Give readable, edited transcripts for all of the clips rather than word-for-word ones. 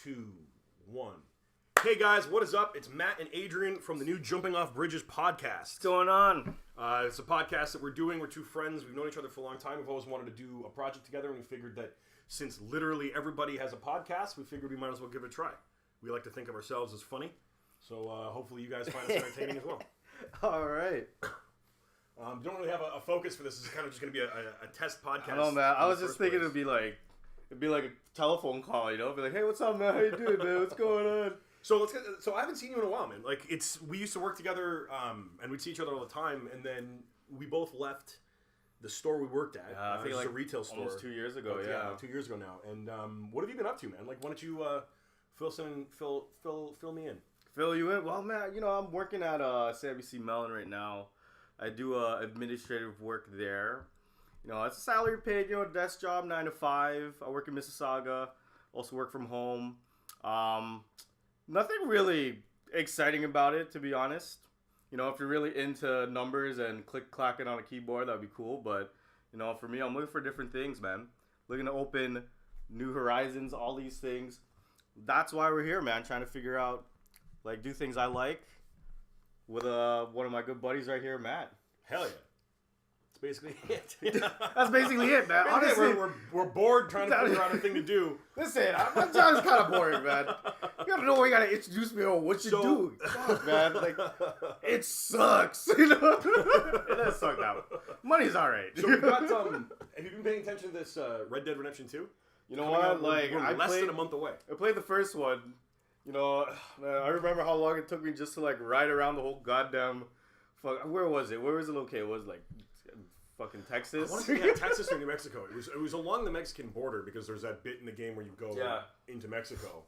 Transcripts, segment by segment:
2, 1. Hey guys, what is up? It's Matt and Adrian from the new Jumping Off Bridges podcast. What's going on? It's a podcast that we're doing. We're two friends. We've known each other for a long time. We've always wanted to do a project together, and we figured that since literally everybody has a podcast, we figured we might as well give it a try. We like to think of ourselves as funny, so hopefully you guys find us entertaining as well. All right. Don't really have a focus for this. This is kind of just going to be a test podcast. I know, man. I was just thinking it'd be like a telephone call, you know? Be like, hey, what's up, man? How you doing, man? What's going on? So I haven't seen you in a while, man. Like we used to work together, and we'd see each other all the time, and then we both left the store we worked at. I think it was like a retail store. Almost 2 years ago, yeah. 2 years ago now. And what have you been up to, man? Like, why don't you fill me in? Fill you in? Well, man, you know, I'm working at CIBC Mellon right now. I do administrative work there. You know, it's a salary paid, you know, desk job, 9 to 5. I work in Mississauga. Also work from home. Nothing really exciting about it, to be honest. You know, if you're really into numbers and click-clacking on a keyboard, that'd be cool. But, you know, for me, I'm looking for different things, man. Looking to open new horizons, all these things. That's why we're here, man. Trying to figure out, like, do things I like with one of my good buddies right here, Matt. Hell yeah. That's basically it. That's basically it, man. Honestly, we're bored trying to figure out a thing to do. Listen, my job is kind of boring, man. You gotta know where you gotta introduce me on what you do. God, man, like, it sucks. You know? It does suck now. Money's alright. So we've got have you been paying attention to this Red Dead Redemption 2? You know what? Like, we're less than a month away. I played the first one. You know, man, I remember how long it took me just to like ride around the whole goddamn. Where was it? Where was it located? It was like fucking Texas. I want to say Texas or New Mexico. It was along the Mexican border because there's that bit in the game where you go into Mexico.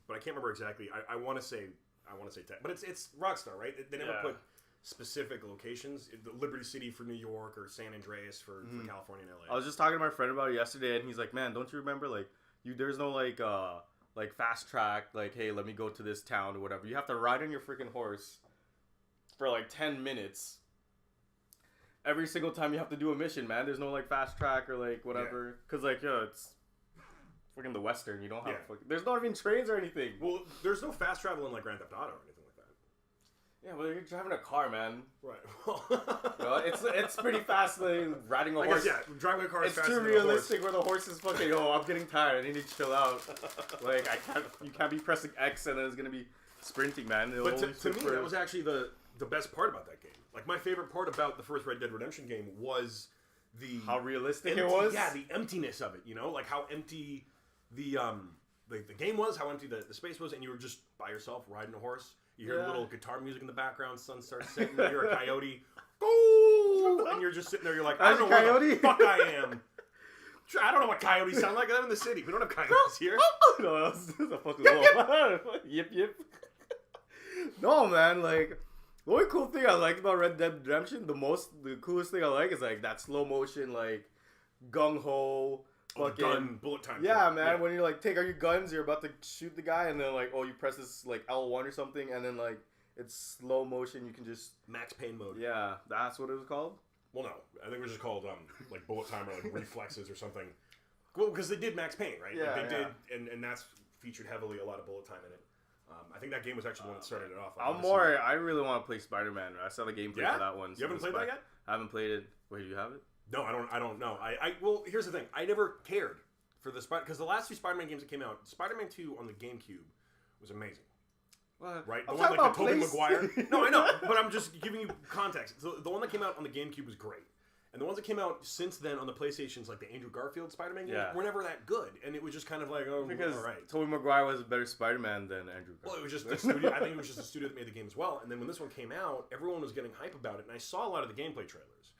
But I can't remember exactly. I want to say Texas, but it's Rockstar, right? They never put specific locations. Liberty City for New York or San Andreas for California and LA. I was just talking to my friend about it yesterday, and he's like, "Man, don't you remember like there's no like fast track, like, hey, let me go to this town or whatever. You have to ride on your freaking horse for like 10 minutes every single time you have to do a mission, man. There's no like fast track or like whatever, because like it's freaking the Western. You don't have there's not even trains or anything. Well, there's no fast travel in like Grand Theft Auto or anything like that. Yeah, but you're driving a car, man. Right. You know, it's pretty fast, like, riding a horse. Yeah, driving a car is faster too realistic where the horse is fucking, I'm getting tired. I need to chill out. Like, you can't be pressing X and then it's going to be sprinting, man. But to me, that was actually the best part about that game. Like, my favorite part about the first Red Dead Redemption game was how realistic it was? Yeah, the emptiness of it, you know? Like, how empty the game was, how empty the space was, and you were just by yourself riding a horse. You hear a little guitar music in the background, sun starts setting, you hear a coyote, go! And you're just sitting there, you're like, I don't know where the fuck I am. I don't know what coyotes sound like. I'm in the city. We don't have coyotes here. No, that's a fucking yip. Yip. No, man, like, the only cool thing I like about Red Dead Redemption, the coolest thing I like is, like, that slow motion, like, gung-ho, fucking gun, bullet time. Yeah, man. Yeah. When you like take out your guns, you're about to shoot the guy, and then like, you press this like L1 or something, and then like it's slow motion. You can just Max Payne mode. Yeah, that's what it was called. Well, no, I think it was just called like bullet time or like reflexes or something. Well, because they did Max Payne, right? Yeah, like, they did, and that's featured heavily a lot of bullet time in it. I think that game was actually the one that started it off. I really want to play Spider-Man. I saw the gameplay for that one. You haven't played that yet? I haven't played it. Wait, do you have it? No, I don't know. Well, here's the thing. I never cared for the because the last two Spider-Man games that came out, Spider-Man 2 on the GameCube was amazing. What? Right? The one like the Tobey Maguire. No, I know, but I'm just giving you context. The one that came out on the GameCube was great. And the ones that came out since then on the PlayStations, like the Andrew Garfield Spider-Man games, were never that good. And it was just kind of like, because all right. Tobey Maguire was a better Spider-Man than Andrew Garfield. Well, it was just the studio. I think it was just the studio that made the game as well. And then when this one came out, everyone was getting hype about it. And I saw a lot of the gameplay trailers.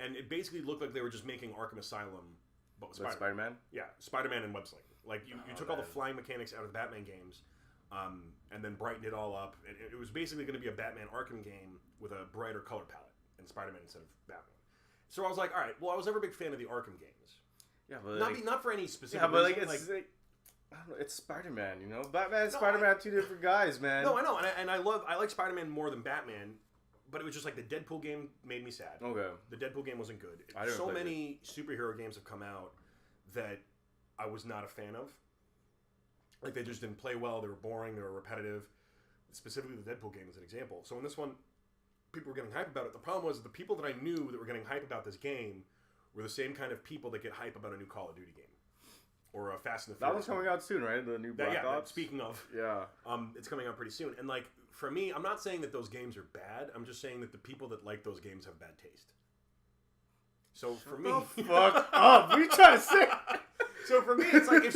And it basically looked like they were just making Arkham Asylum, but with Spider-Man. Yeah, Spider-Man and web slinging. Like, you took all the flying mechanics out of the Batman games, and then brightened it all up. And it was basically going to be a Batman Arkham game with a brighter color palette and Spider-Man instead of Batman. So I was like, all right, well, I was never a big fan of the Arkham games. Yeah, but not for any specific reason. Like, I don't know, it's Spider-Man, you know? Batman and Spider-Man are two different guys, man. No, I know, and I like Spider-Man more than Batman, but it was just like the Deadpool game made me sad. Okay. The Deadpool game wasn't good. So many superhero games have come out that I was not a fan of. Like, they just didn't play well. They were boring. They were repetitive. Specifically, the Deadpool game is an example. So in this one, people were getting hype about it. The problem was the people that I knew that were getting hype about this game were the same kind of people that get hype about a new Call of Duty game. Or a Fast and the Furious. That one's coming out soon, right? The new Black Ops? Speaking of. Yeah. It's coming out pretty soon. And, like, for me, I'm not saying that those games are bad. I'm just saying that the people that like those games have bad taste. So, for me... fuck up! What are you trying to say? So, for me, it's like, if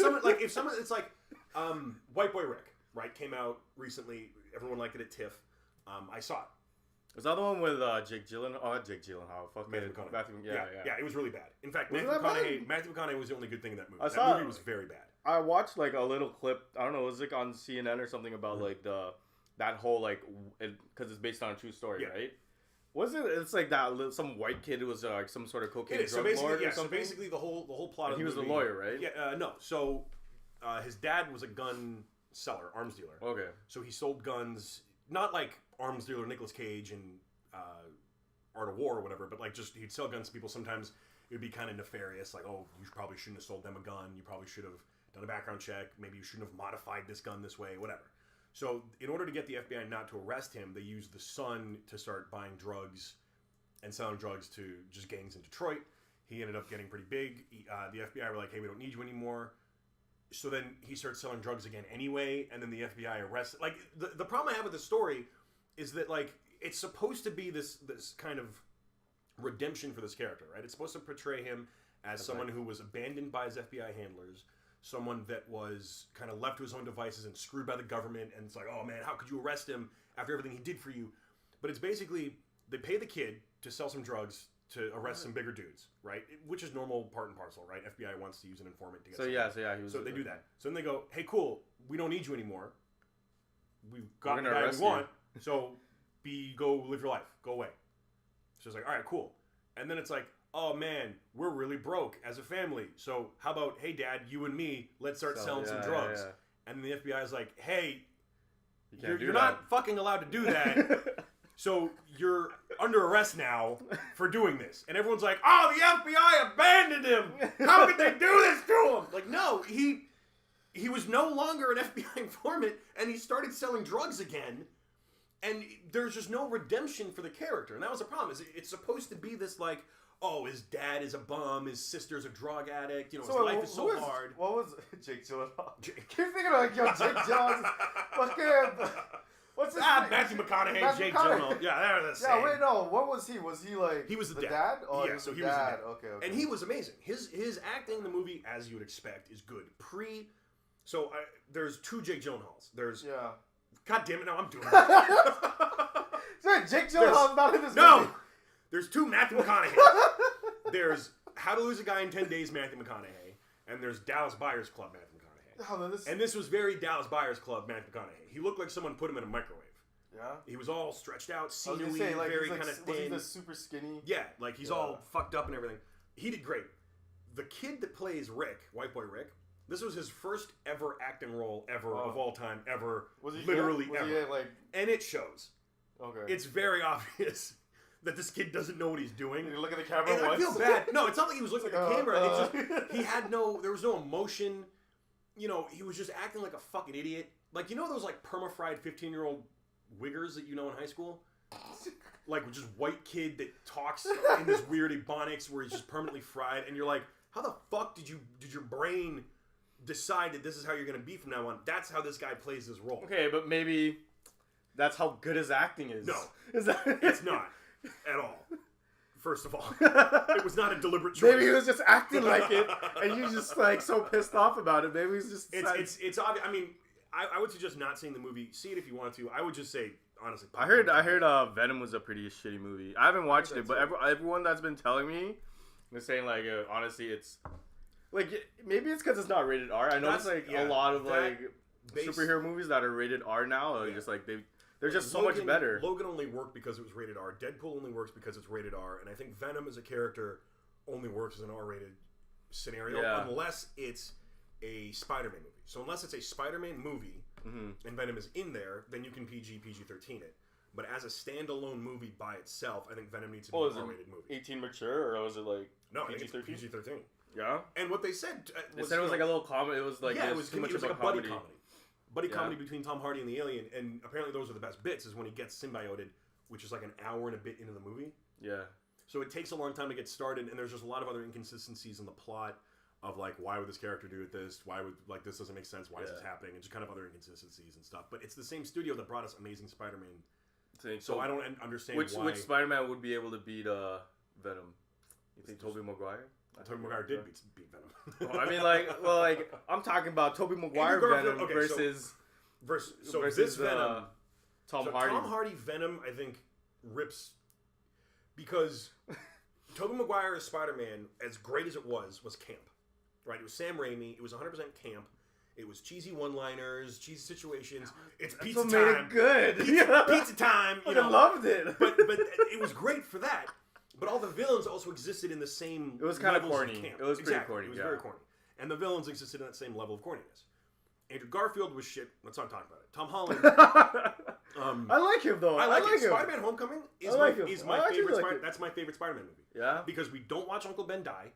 someone, it's like, White Boy Rick, right? Came out recently. Everyone liked it at TIFF. I saw it. Was that the one with Jake Gyllenhaal? Oh, Jake Gyllenhaal. Fuck Matthew McConaughey. Yeah, it was really bad. In fact, Matthew McConaughey was the only good thing in that movie. That movie was very bad. I watched like a little clip. I don't know. It was like on CNN or something about like that whole like because it's based on a true story, right? Was it? It's like that some white kid who was like some sort of cocaine drug lord or something. So basically, the whole plot. And of he was movie, a lawyer, right? Yeah. No. So his dad was a gun seller, arms dealer. Okay. So he sold guns, not like arms dealer Nicolas Cage and Art of War or whatever, but like just he'd sell guns to people. Sometimes it would be kind of nefarious, like, oh, you probably shouldn't have sold them a gun. You probably should have done a background check. Maybe you shouldn't have modified this gun this way, whatever. So in order to get the FBI not to arrest him, they used the son to start buying drugs and selling drugs to just gangs in Detroit. He ended up getting pretty big. The FBI were like, hey, we don't need you anymore. So then he starts selling drugs again anyway, and then the FBI arrests. Like, the problem I have with this story is that, like, it's supposed to be this kind of redemption for this character, right? It's supposed to portray him as someone who was abandoned by his FBI handlers, someone that was kind of left to his own devices and screwed by the government, and it's like, oh man, how could you arrest him after everything he did for you? But it's basically, they pay the kid to sell some drugs to arrest some bigger dudes, right? Which is normal part and parcel, right? FBI wants to use an informant to get So they do that. So then they go, hey, cool, we don't need you anymore. We've got the guy we want, so go live your life. Go away. So it's like, all right, cool. And then it's like, oh man, we're really broke as a family. So how about, hey dad, you and me, let's start selling some drugs. And then the FBI is like, hey, you're not fucking allowed to do that. So you're under arrest now for doing this. And everyone's like, oh, the FBI abandoned him. How could they do this to him? Like, no, he was no longer an FBI informant, and he started selling drugs again. And there's just no redemption for the character. And that was the problem. Is it's supposed to be this, like, oh, his dad is a bum, his sister's a drug addict, you know, his life is so hard. What was Jake Gyllenhaal? Keep thinking like, yo, Jake Gyllenhaal. Fucking... What's his name? Matthew McConaughey, Jake Gyllenhaal. Yeah, they're the same. Yeah, wait, no. What was he? Was he like... He was the dad? Oh, yeah, so he was the dad. Okay. And he was amazing. His acting in the movie, as you would expect, is good. So there's two Jake Gyllenhaals. There's... Yeah. God damn it, no, I'm doing it. Sorry, Jake Gyllenhaal's not in this movie. No! There's two Matthew McConaughey. There's How to Lose a Guy in 10 Days, Matthew McConaughey. And there's Dallas Buyers Club, Matthew McConaughey. Oh, man, and this was very Dallas Buyers Club, Matthew McConaughey. He looked like someone put him in a microwave. Yeah? He was all stretched out, sinewy, like, very kind of thin. Was he super skinny? Yeah, like he's all fucked up and everything. He did great. The kid that plays Rick, White Boy Rick, this was his first ever acting role of all time, ever. Was he literally ever? He, like... And it shows. Okay. It's very obvious that this kid doesn't know what he's doing. Did he look at the camera and once? I feel bad. No, it's not like he was looking at the camera. It's just, he had there was no emotion. You know, he was just acting like a fucking idiot. Like, you know those like perma-fried 15-year-old wiggers that you know in high school? Like, just white kid that talks in this weird ebonics where he's just permanently fried, and you're like, how the fuck did your brain decide that this is how you're going to be from now on? That's how this guy plays his role. Okay, but maybe that's how good his acting is. No. It's not at all. First of all, it was not a deliberate choice. Maybe he was just acting like it, and you're just like so pissed off about it. Maybe he's just... It's obvious. I mean, I would suggest not seeing the movie. See it if you want to. I would just say, honestly. I heard Venom was a pretty shitty movie. I haven't watched it, but everyone that's been telling me is saying, like, honestly, it's... Like, maybe it's because it's not rated R. I know it's like a lot of like superhero movies that are rated R now. Are just like they're just so much better. Logan only worked because it was rated R. Deadpool only works because it's rated R. And I think Venom as a character only works as an R-rated scenario unless it's a Spider-Man movie. So unless it's a Spider-Man movie and Venom is in there, then you can PG-13 it. But as a standalone movie by itself, I think Venom needs to be an R-rated movie. 18 mature, or was it like PG-13? PG-13. Yeah. And what they said was, it was like a little comedy. It was like it was like a buddy comedy between Tom Hardy and the alien. And apparently those are the best bits. Is when he gets symbioted, which is like an hour and a bit into the movie. Yeah. So it takes a long time to get started, and there's just a lot of other inconsistencies in the plot of like, why would this character do this? Why would like this doesn't make sense? Why is this happening? And just kind of other inconsistencies and stuff. But it's the same studio that brought us Amazing Spider-Man. So I don't understand which Spider-Man would be able to beat Venom. You think Tobey Maguire? Tobey Maguire did beat Venom. Well, I mean, I'm talking about Tobey Maguire Venom versus this Venom. Tom Hardy. Tom Hardy Venom, I think, rips because Tobey Maguire as Spider-Man, as great as it was camp. Right? It was Sam Raimi. It was 100% camp. It was cheesy one-liners, cheesy situations. It's pizza time. Made it good. Pizza time. I loved it. But it was great for that. But all the villains also existed in the same. It was kind of corny. It was pretty corny. It was very corny, and the villains existed in that same level of corniness. Andrew Garfield was shit. Let's not talk about it. Tom Holland. I like him though. I like him. Spider-Man: Homecoming is my favorite. That's my favorite Spider-Man movie. Yeah. Because we don't watch Uncle Ben die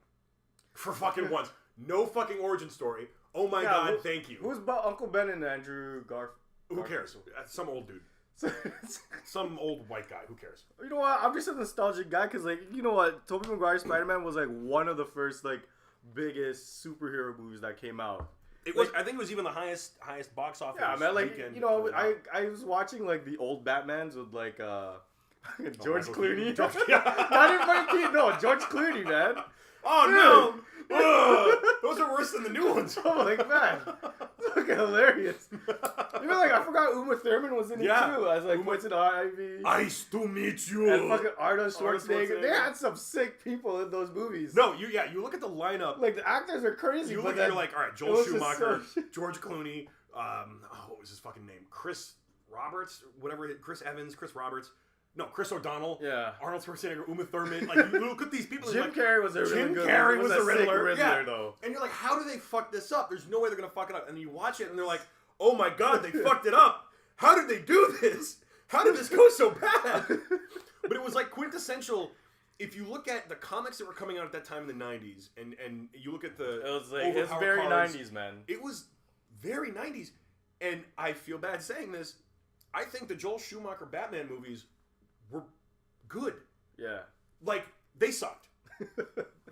for fucking once. No fucking origin story. Oh my god, thank you. Who's Uncle Ben and Andrew Garfield? Who cares? Some old dude. Some old white guy. Who cares? You know what? I'm just a nostalgic guy because, like, you know what? Tobey Maguire's Spider-Man was like one of the first like biggest superhero movies that came out. It was. I think it was even the highest box office. Yeah, man. Like, you know, I was watching like the old Batmans with like George Clooney. Not even Michael Keaton. No, George Clooney, man. Oh no. Those are worse than the new ones. Oh my god, it's fucking hilarious. You know, like I forgot Uma Thurman was in it too. I was like, Poison Ivy. Nice to meet you. And fucking Arnold Schwarzenegger. They had some sick people in those movies. No, you look at the lineup. Like the actors are crazy. You're like, all right, Joel Schumacher, George Clooney. What was his fucking name? Chris Roberts, whatever. Chris Evans, Chris Roberts. No, Chris O'Donnell. Yeah. Arnold Schwarzenegger, Uma Thurman. Like, you look at these people. Jim Carrey was a really good. Jim Carrey was a Riddler. Yeah. Though. And you're like, how do they fuck this up? There's no way they're gonna fuck it up. And you watch it, and they're like, oh my god, they fucked it up. How did they do this? How did this go so bad? But it was like quintessential. If you look at the comics that were coming out at that time in the '90s, and you look at the, it was like it's very cards, '90s, man. It was very '90s, and I feel bad saying this. I think the Joel Schumacher Batman movies were good. Yeah. Like, they sucked.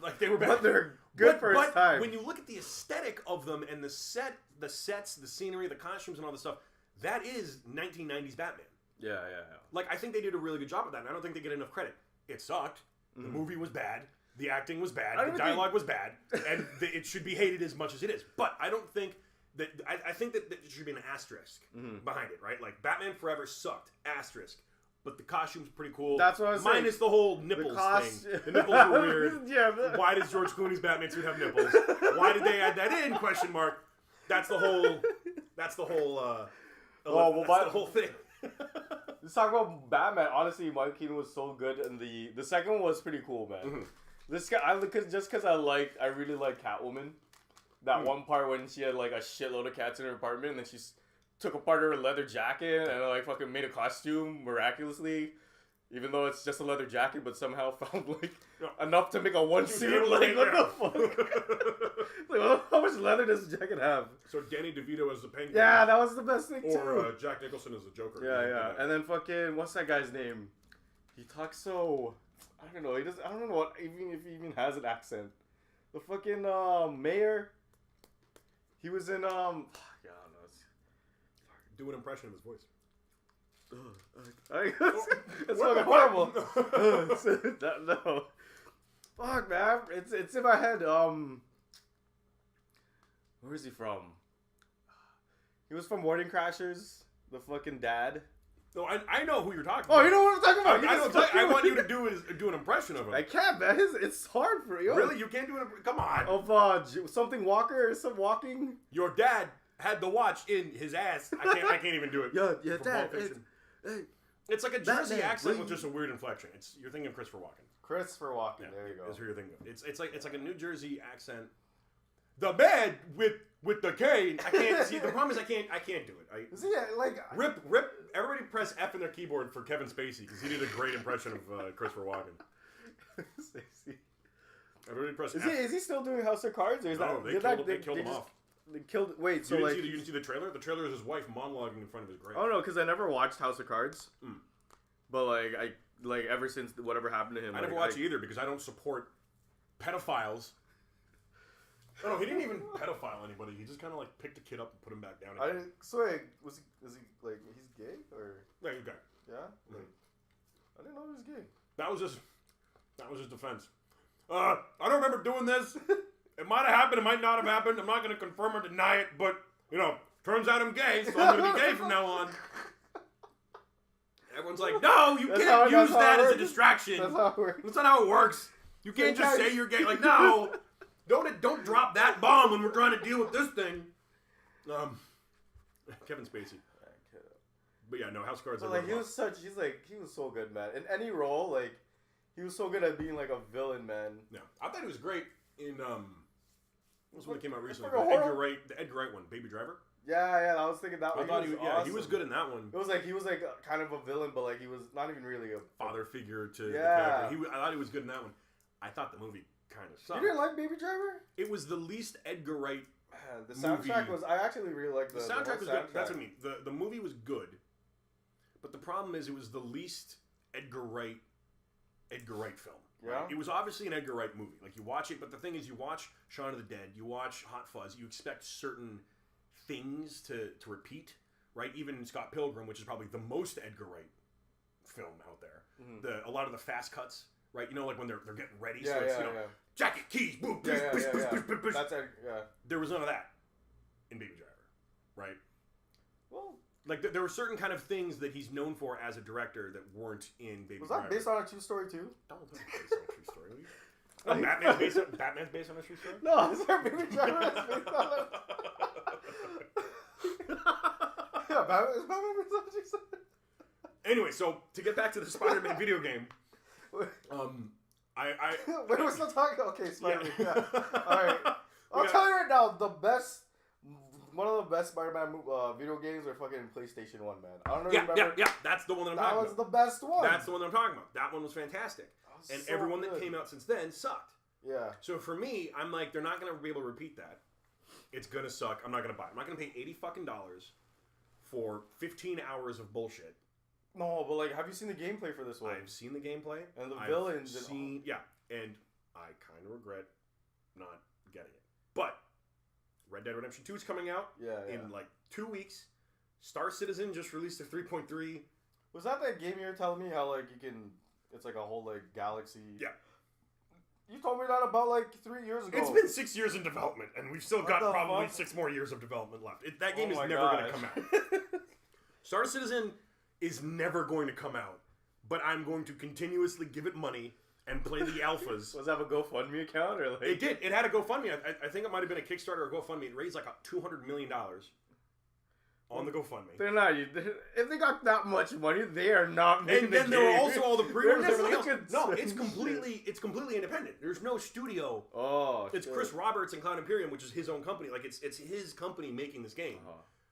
Like, they were bad. But they're good for its time. When you look at the aesthetic of them and the sets, the scenery, the costumes, and all this stuff, that is 1990s Batman. Yeah. Like, I think they did a really good job of that, and I don't think they get enough credit. It sucked. The movie was bad. The acting was bad. The dialogue was bad. And it should be hated as much as it is. But I don't think that... I think that there should be an asterisk behind it, right? Like, Batman Forever sucked. Asterisk. But the costume's pretty cool. That's what I was saying. Minus the whole nipples thing. The nipples were weird. Yeah. Why does George Clooney's Batman suit have nipples? Why did they add that in? Question mark. That's the whole. That's the whole. The whole thing. Let's talk about Batman. Honestly, Michael Keaton was so good, and the second one was pretty cool, man. Mm-hmm. This guy, just because I really like Catwoman. That one part when she had like a shitload of cats in her apartment, and then she's took apart her leather jacket and like fucking made a costume miraculously, even though it's just a leather jacket, but somehow found like enough to make a one suit. Like what the fuck? Like, how much leather does the jacket have? So Danny DeVito as the Penguin. Yeah, that was the best thing too. Or Jack Nicholson as the Joker. Yeah. And then fucking what's that guy's name? He talks so I don't know. He doesn't. I don't know what even if he even has an accent. The fucking mayor. He was in Do an impression of his voice. It's fucking horrible. No. Fuck, man. It's in my head. Where is he from? He was from Wedding Crashers. The fucking dad. No, I know who you're talking about. Oh, you know what I'm talking about? I want you to do an impression of him. I can't, man. It's hard for you. Really? You can't do it? Come on. Of something Walker or some walking? Your dad had the watch in his ass. I can't even do it. Yeah, Dad. It's like a Jersey accent with just a weird inflection. You're thinking of Christopher Walken. Christopher Walken. Yeah, there you go. That's who you're thinking of. It's like a New Jersey accent. The man with the cane. I can't see. The problem is I can't do it. Rip. Everybody press F in their keyboard for Kevin Spacey because he did a great impression of Christopher Walken. Spacey. Everybody press F. F. Is he still doing House of Cards? Or is no, they killed him off. They killed. Wait, so you like you didn't see the trailer? The trailer is his wife monologuing in front of his grave. Oh no, because I never watched House of Cards. But like ever since whatever happened to him, I never watched it either because I don't support pedophiles. Oh, no, he didn't even pedophile anybody. He just kind of like picked a kid up and put him back down. I didn't. So wait, is he like he's gay or? Yeah, he's gay. Yeah. Like, I didn't know he was gay. That was his defense. I don't remember doing this. It might have happened. It might not have happened. I'm not going to confirm or deny it. But turns out I'm gay, so I'm going to be gay from now on. Everyone's like, no, you can't use that as a distraction. That's how it works. That's not how it works. You can't just say you're gay. Like, no. Don't drop that bomb when we're trying to deal with this thing. Kevin Spacey. But yeah, no, House Cards. But like he was so good, man. In any role, like he was so good at being like a villain, man. Yeah, I thought he was great in what's one that came out recently? The Edgar Wright one, Baby Driver. Yeah, I was thinking that one. He was good in that one. It was like he was like kind of a villain, but like he was not even really a father figure to the character. I thought he was good in that one. I thought the movie kind of sucked. You didn't like Baby Driver? It was the least Edgar Wright. The soundtrack was. I actually really liked the soundtrack. Was good. That's what I mean. The movie was good, but the problem is it was the least Edgar Wright film. Yeah. Right? It was obviously an Edgar Wright movie. Like you watch it, but the thing is, you watch Shaun of the Dead, you watch Hot Fuzz, you expect certain things to repeat, right? Even Scott Pilgrim, which is probably the most Edgar Wright film out there. Mm-hmm. A lot of the fast cuts, right? Like when they're getting ready. Yeah, so it's, jacket, keys, boom, yeah. That's There was none of that in Baby Driver, right? Well, like there were certain kind of things that he's known for as a director that weren't in Baby Driver. Was that based on a true story too? Don't based on a true story. Batman's based on a true story? No, is there Baby Driver that's based on it? Yeah, Batman based on a true story? Anyway, so to get back to the Spider-Man video game, Wait, we're still talking. Okay, Spider-Man. Yeah. All right. I'll tell you right now, one of the best Spider-Man video games are fucking PlayStation 1, man. I don't know. Yeah. That's the one that I'm talking about. That was the best one. That's the one that I'm talking about. That one was fantastic, and so everyone that came out since then sucked. Yeah. So for me, I'm like, they're not gonna be able to repeat that. It's gonna suck. I'm not gonna buy it. I'm not gonna pay $80 fucking for 15 hours of bullshit. No, but like, have you seen the gameplay for this one? I've seen the gameplay and the villains. And I kind of regret not getting it. But Red Dead Redemption 2 is coming out in like 2 weeks. Star Citizen just released their 3.3. Was that game you were telling me how like you can? It's like a whole like galaxy. Yeah. You told me that about like 3 years ago. It's been 6 years in development, and we've still got probably 6 more years of development left. That game is never going to come out. Star Citizen is never going to come out, but I'm going to continuously give it money and play the alphas. Was that a GoFundMe account or like? It did. It had a GoFundMe. I think it might have been a Kickstarter or a GoFundMe. It raised like $200 million on the GoFundMe. They're not. If they got that much money, they are not making. And then there were also all the pre-orders and everything else. No, it's shit. completely independent. There's no studio. Oh, it's Chris Roberts and Cloud Imperium, which is his own company. Like it's his company making this game.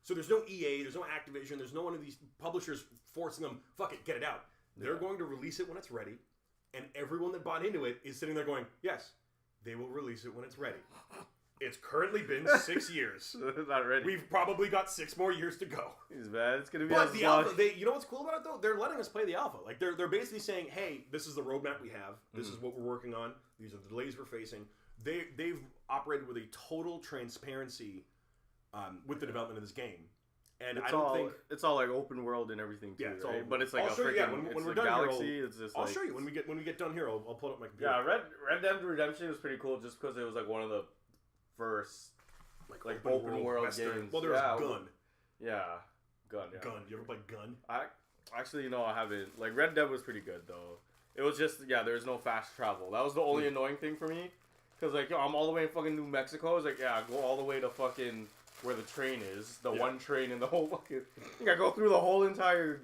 So there's no EA, there's no Activision, there's no one of these publishers forcing them, fuck it, get it out. They're going to release it when it's ready, and everyone that bought into it is sitting there going, yes, they will release it when it's ready. It's currently been 6 years. It's not ready. We've probably got 6 more years to go. It's bad. It's going to be But the alpha, you know what's cool about it, though? They're letting us play the alpha. Like, they're basically saying, hey, this is the roadmap we have. This is what we're working on. These are the delays we're facing. They've operated with a total transparency with the development of this game. And I don't think it's all like open world and everything too, right? But it's like when we're done galaxy. Here, it's just I'll show you when we get done here. I'll pull up my computer. Yeah, Red Dead Redemption was pretty cool just because it was like one of the first like open world games. Well, there was Gun. Gun. Gun. You ever play Gun? Actually, no, I haven't. Like Red Dead was pretty good though. It was just there was no fast travel. That was the only annoying thing for me. Cause like I'm all the way in fucking New Mexico. I was like, go all the way to fucking where the train is, one train in the whole fucking. I think I go through the whole entire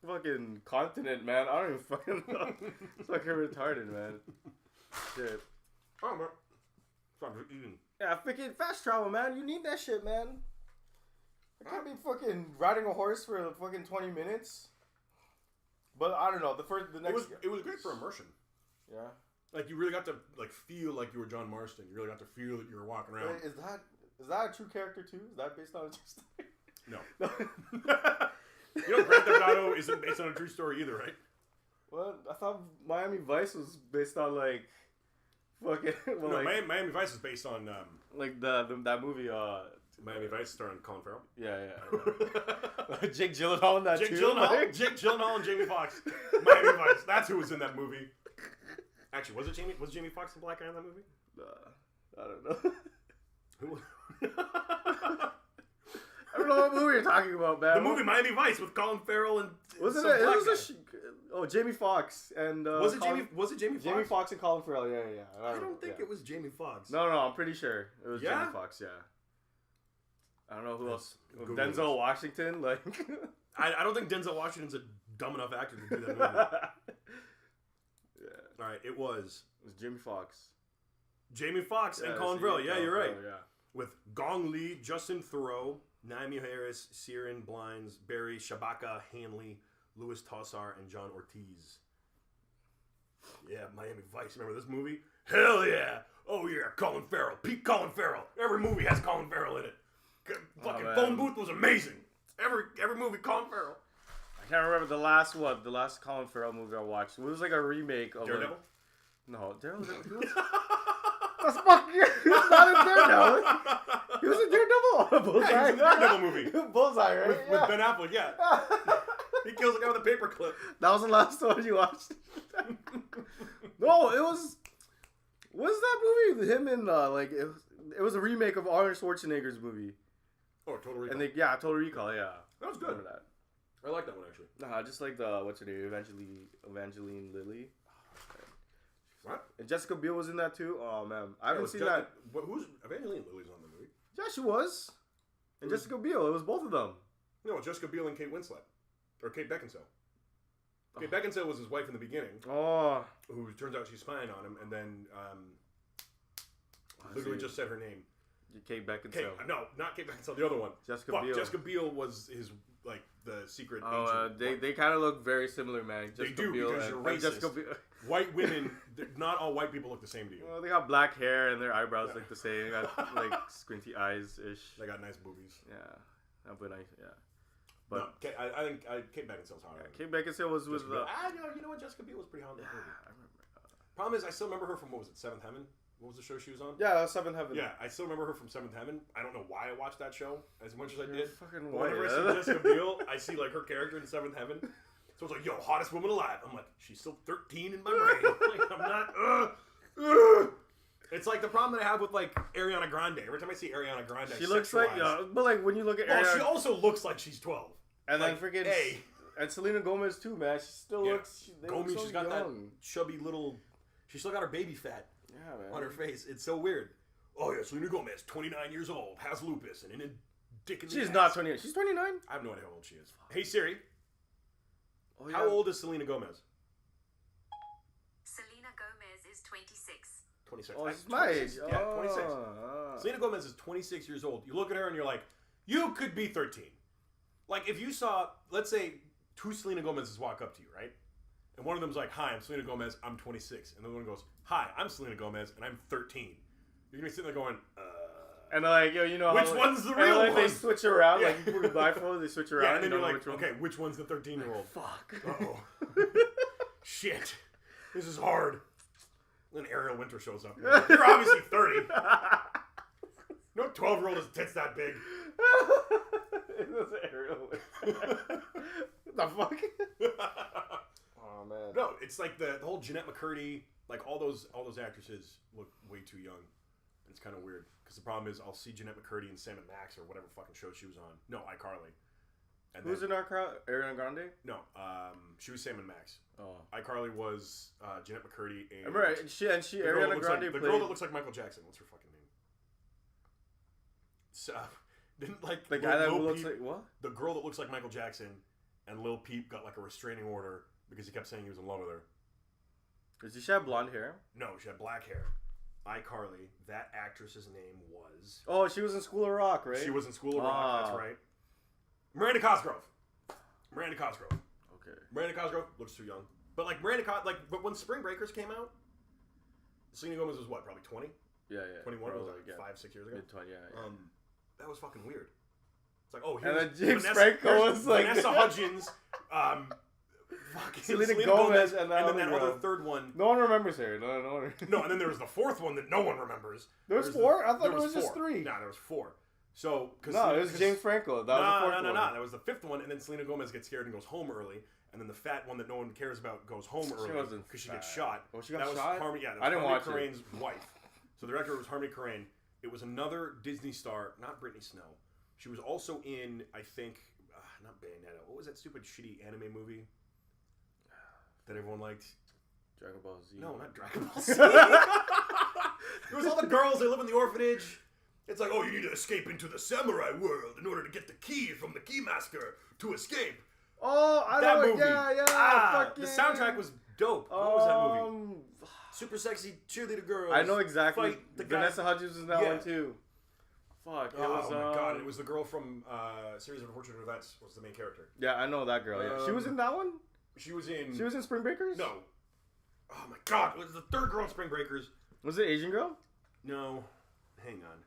fucking continent, man. I don't even fucking know. It's fucking retarded, man. Shit. Oh man, stop eating. Yeah, freaking fast travel, man. You need that shit, man. I can't be fucking riding a horse for the fucking 20 minutes. But I don't know. The next. It was great for immersion. Yeah. Like you really got to like feel like you were John Marston. You really got to feel that you were walking around. Wait, is that a true character too? Is that based on a true story? No. You know, Grand Theft Auto isn't based on a true story either, right? Well, I thought Miami Vice was based on like fucking. Well, no, like, Miami Vice is based on like that movie. Miami Vice starring Colin Farrell. Yeah. Jake Gyllenhaal in that Jake too. Jake Gyllenhaal and Jamie Foxx. Miami Vice. That's who was in that movie. Actually, was Jamie Foxx the black guy in that movie? I don't know. Who? I don't know what movie you're talking about, man. The movie Miami Vice with Colin Farrell and wasn't it? Jamie Foxx and was it Jamie Foxx? Jamie Foxx and Colin Farrell. Yeah. I don't think it was Jamie Foxx. No, I'm pretty sure it was Jamie Foxx. Yeah. I don't know who else. Denzel Washington, like. I don't think Denzel Washington's a dumb enough actor to do that movie. All right, it was Jamie Foxx. Jamie Foxx and Colin Farrell. Yeah, you're right. Yeah. With Gong Li, Justin Theroux, Naomi Harris, Ciaran Blinds, Barry Shabaka, Hanley, Louis Tossar, and John Ortiz. Yeah, Miami Vice. Remember this movie? Hell yeah! Oh yeah, Colin Farrell. Peak Colin Farrell. Every movie has Colin Farrell in it. Fucking Phone Booth was amazing. Every movie, Colin Farrell. I can't remember the last Colin Farrell movie I watched. It was like a remake of Daredevil? No, Daredevil. That's fucking. He was not in Daredevil. He was in Daredevil. Bullseye. Yeah, he was in the Daredevil movie. Bullseye, right? With Ben Affleck, yeah. He kills a guy with a paperclip. That was the last one you watched. No, it was. What's that movie? Him and it was a remake of Arnold Schwarzenegger's movie. Oh, Total Recall. And Total Recall. Yeah, that was good. Remember that? I like that one actually. Nah, just like what's her name, Evangeline Lilly. What? And Jessica Biel was in that too. Oh man, I haven't seen that. Who's Evangeline Lilly's on the movie? Yeah, she was. And Jessica Biel. It was both of them. No, Jessica Biel and Kate Winslet, or Kate Beckinsale. Kate Beckinsale was his wife in the beginning. Oh. Who turns out she's spying on him, and then literally just said her name. Kate Beckinsale. No, not Kate Beckinsale. The other one. Jessica Biel. Jessica Biel was his the secret. They kind of look very similar, man. Jessica they do Biel because you're racist. White women, not all white people look the same to you. Well, they got black hair and their eyebrows look the same. They got like squinty eyes ish. They got nice boobies. Yeah, but But no, I think Kate Beckinsale's hot. Yeah, Kate Beckinsale was with you know what? Jessica Biel was pretty hot in that movie. I remember. Problem is, I still remember her from what was it, Seventh Heaven? What was the show she was on? Yeah, Seventh Heaven. Yeah, I still remember her from Seventh Heaven. I don't know why I watched that show as much as I did. Fucking whenever I see Jessica Biel, I see like her character in Seventh Heaven. So it's like, yo, hottest woman alive. I'm like, she's still 13 in my brain. Like, I'm not. It's like the problem that I have with like Ariana Grande. Every time I see Ariana Grande, she looks like, but like when you look at Ariana, she also looks like she's 12. And like, then freaking and Selena Gomez too, man. She still looks. Gomez, so she's got young. that chubby little. She's still got her baby fat. Yeah, man. On her face. It's so weird. Oh yeah, Selena Gomez, 29 years old, has lupus, and in a dick in the She's ass. not 29. She's 29. I have no idea how old she is. Hey Siri. Oh, yeah. How old is Selena Gomez? Selena Gomez is 26. 26. Oh, she's my age. Yeah, 26. Selena Gomez is 26 years old. You look at her and you're like, you could be 13. Like if you saw, let's say, two Selena Gomez's walk up to you, right? And one of them's like, hi, I'm Selena Gomez, I'm 26. And the other one goes, hi, I'm Selena Gomez, and I'm 13. You're going to be sitting there going, And they're like, yo, you know which how, one's the real like, one? They switch around, Yeah. like you put a blindfold, they switch around. Yeah, and then you're like, which okay, which one's the 13-year-old? Fuck. Uh-oh. Shit. This is hard. Then Ariel Winter shows up. You're obviously 30. No 12-year-old has tits that big. It was Ariel Winter. The fuck? Oh man. No, it's like the whole Jeanette McCurdy, like all those actresses look way too young. It's kind of weird because the problem is I'll see Jeanette McCurdy and Sam and Max or whatever fucking show she was on. No, iCarly. And who's in our crowd? Ariana Grande? No, she was Sam and Max. Oh. iCarly was Jeanette McCurdy and. I remember, and she Ariana Grande the girl that looks like Michael Jackson. What's her fucking name? So, didn't like the guy that looks like what? The girl that looks like Michael Jackson and Lil Peep got like a restraining order because he kept saying he was in love with her. Did she have blonde hair? No, she had black hair. iCarly, that actress's name was. Oh, she was in School of Rock, right? She was in School of Rock. That's right. Miranda Cosgrove. Okay. Miranda Cosgrove looks too young, but like but when Spring Breakers came out, Selena Gomez was what? Probably 20. Yeah. 21 was like 5-6 years ago. Mid-20, yeah. That was fucking weird. It's like, oh, and then James Franco was like Vanessa Hudgens, Selena Gomez, and then that other third one. No one remembers her. No, and then there was the fourth one that no one remembers. There was 4? I thought there was just 3. No, there was 4. So, it was James Franco. That was the 4th one. No. That was the 5th one, and then Selena Gomez gets scared and goes home early, and then the fat one that no one cares about goes home early because she gets shot. Oh, she got shot? That was I didn't watch Harmony Korine's wife. So the director was Harmony Korine. It was another Disney star, not Britney Snow. She was also in, I think, not Bayonetta. What was that stupid, shitty anime movie that everyone liked? Dragon Ball Z. No, not Dragon Ball Z. It was all the girls. They live in the orphanage. It's like, oh, you need to escape into the samurai world in order to get the key from the keymaster to escape. Oh, I know. Movie. Yeah. The soundtrack was dope. What was that movie? Super sexy cheerleader girls. I know exactly. Vanessa Hudgens was in that one too. Fuck. Oh my god! It was the girl from Series of Unfortunate Events. Was the main character? Yeah, I know that girl. Yeah, she was in that one. She was in Spring Breakers. No. Oh my god! It was the third girl in Spring Breakers. Was it Asian girl? No. Hang on.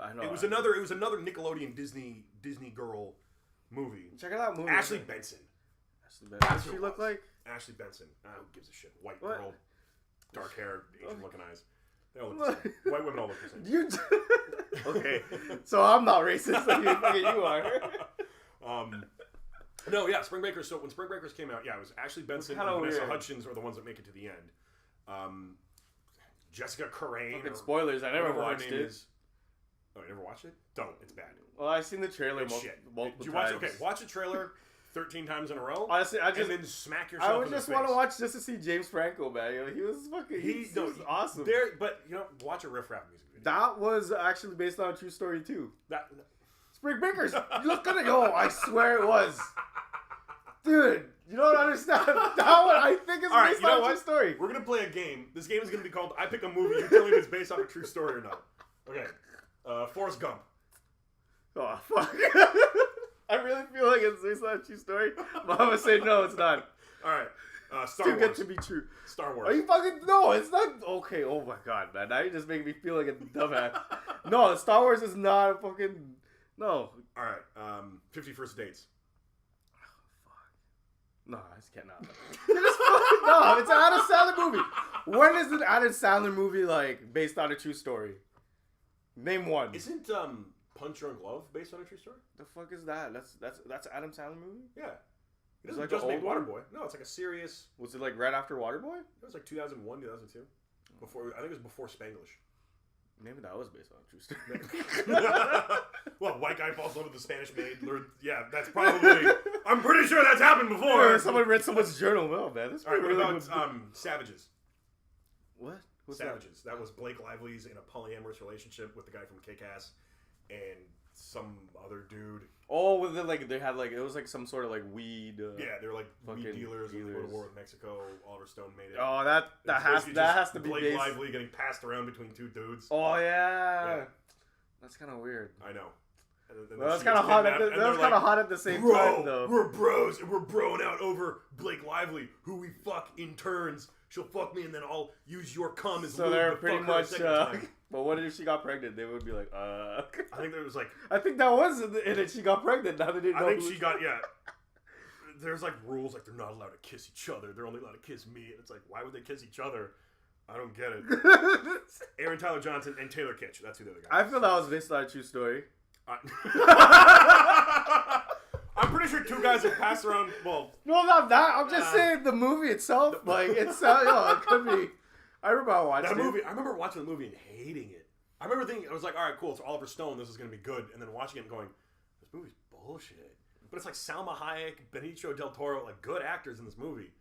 I know. It was another Nickelodeon Disney girl movie. Check it out. Movie. Ashley Benson. What does she look like? Ashley Benson. Who gives a shit? White girl, dark hair, Asian looking eyes. They all look the same. White women all look the same. Okay, so I'm not racist like you are. No, yeah, Spring Breakers. So when Spring Breakers came out, it was Ashley Benson and Vanessa Hudgens are the ones that make it to the end. Jessica Crane. Fucking spoilers. I never watched it. Oh, you never watched it? Don't. It's bad. Well, I've seen the trailer multiple times. Okay, watch the trailer 13 times in a row. Honestly, and then smack yourself. I would just want to watch just to see James Franco, man. He was fucking. He was awesome. But watch a riff raff music video. That was actually based on a true story too. Spring Breakers. Look at it. Yo, I swear it was. Dude, you don't understand. That one I think is based on a true story. We're gonna play a game. This game is gonna be called I Pick a Movie. You tell me if it's based on a true story or not. Okay. Forrest Gump. Oh fuck. I really feel like it's based on a true story. But I'm gonna say no, it's not. Alright. Star Wars. Too good to be true. Star Wars. Are you fucking... No, it's not... Okay, oh my god, man. Now you just make me feel like a dumbass. No, Star Wars is not a fucking... No. Alright. 50 First Dates. Oh, fuck. No, I just cannot. No, it's an Adam Sandler movie. When is an Adam Sandler movie, like, based on a true story? Name one. Isn't, Punch Drunk Love based on a true story? The fuck is that? That's an Adam Sandler movie? Yeah. It was like just made Waterboy. No, it's like a serious... Was it like right after Waterboy? It was like 2001, 2002. I think it was before Spanglish. Maybe that was based on a true story. Well, white guy falls in love with the Spanish maid. Yeah, that's probably... I'm pretty sure that's happened before. Yeah, someone read someone's journal. Well, man, this. All right, what about Savages? What? What's Savages. That was Blake Lively's in a polyamorous relationship with the guy from Kick-Ass and some other dude. Oh, with it, like they had like it was like some sort of like weed. Yeah, they were like weed dealers in the World War with Mexico. Oliver Stone made it. Oh, that has to be Blake Lively getting passed around between two dudes. Oh yeah. That's kind of weird. I know. Well, that's kind of hot. That was kind of hot at the same time, though. We're bros, and we're broing out over Blake Lively, who we fuck in turns. She'll fuck me, and then I'll use your cum as lube. So they're pretty much. But what if she got pregnant? They would be like, I think there was like. I think that was in it. She got pregnant. Now they didn't know. I think she got There's like rules, like they're not allowed to kiss each other. They're only allowed to kiss me. And it's like, why would they kiss each other? I don't get it. Aaron Tyler Johnson and Taylor Kitsch. That's who the other guy. I feel that was based on a true story. I'm pretty sure two guys have passed around. Well, no, not that. I'm just saying the movie itself. Like it's, it could be. I remember watching that movie. I remember watching the movie and hating it. I remember thinking, I was like, all right, cool. It's Oliver Stone. This is gonna be good. And then watching it and going, this movie's bullshit. But it's like Salma Hayek, Benicio del Toro, like good actors in this movie.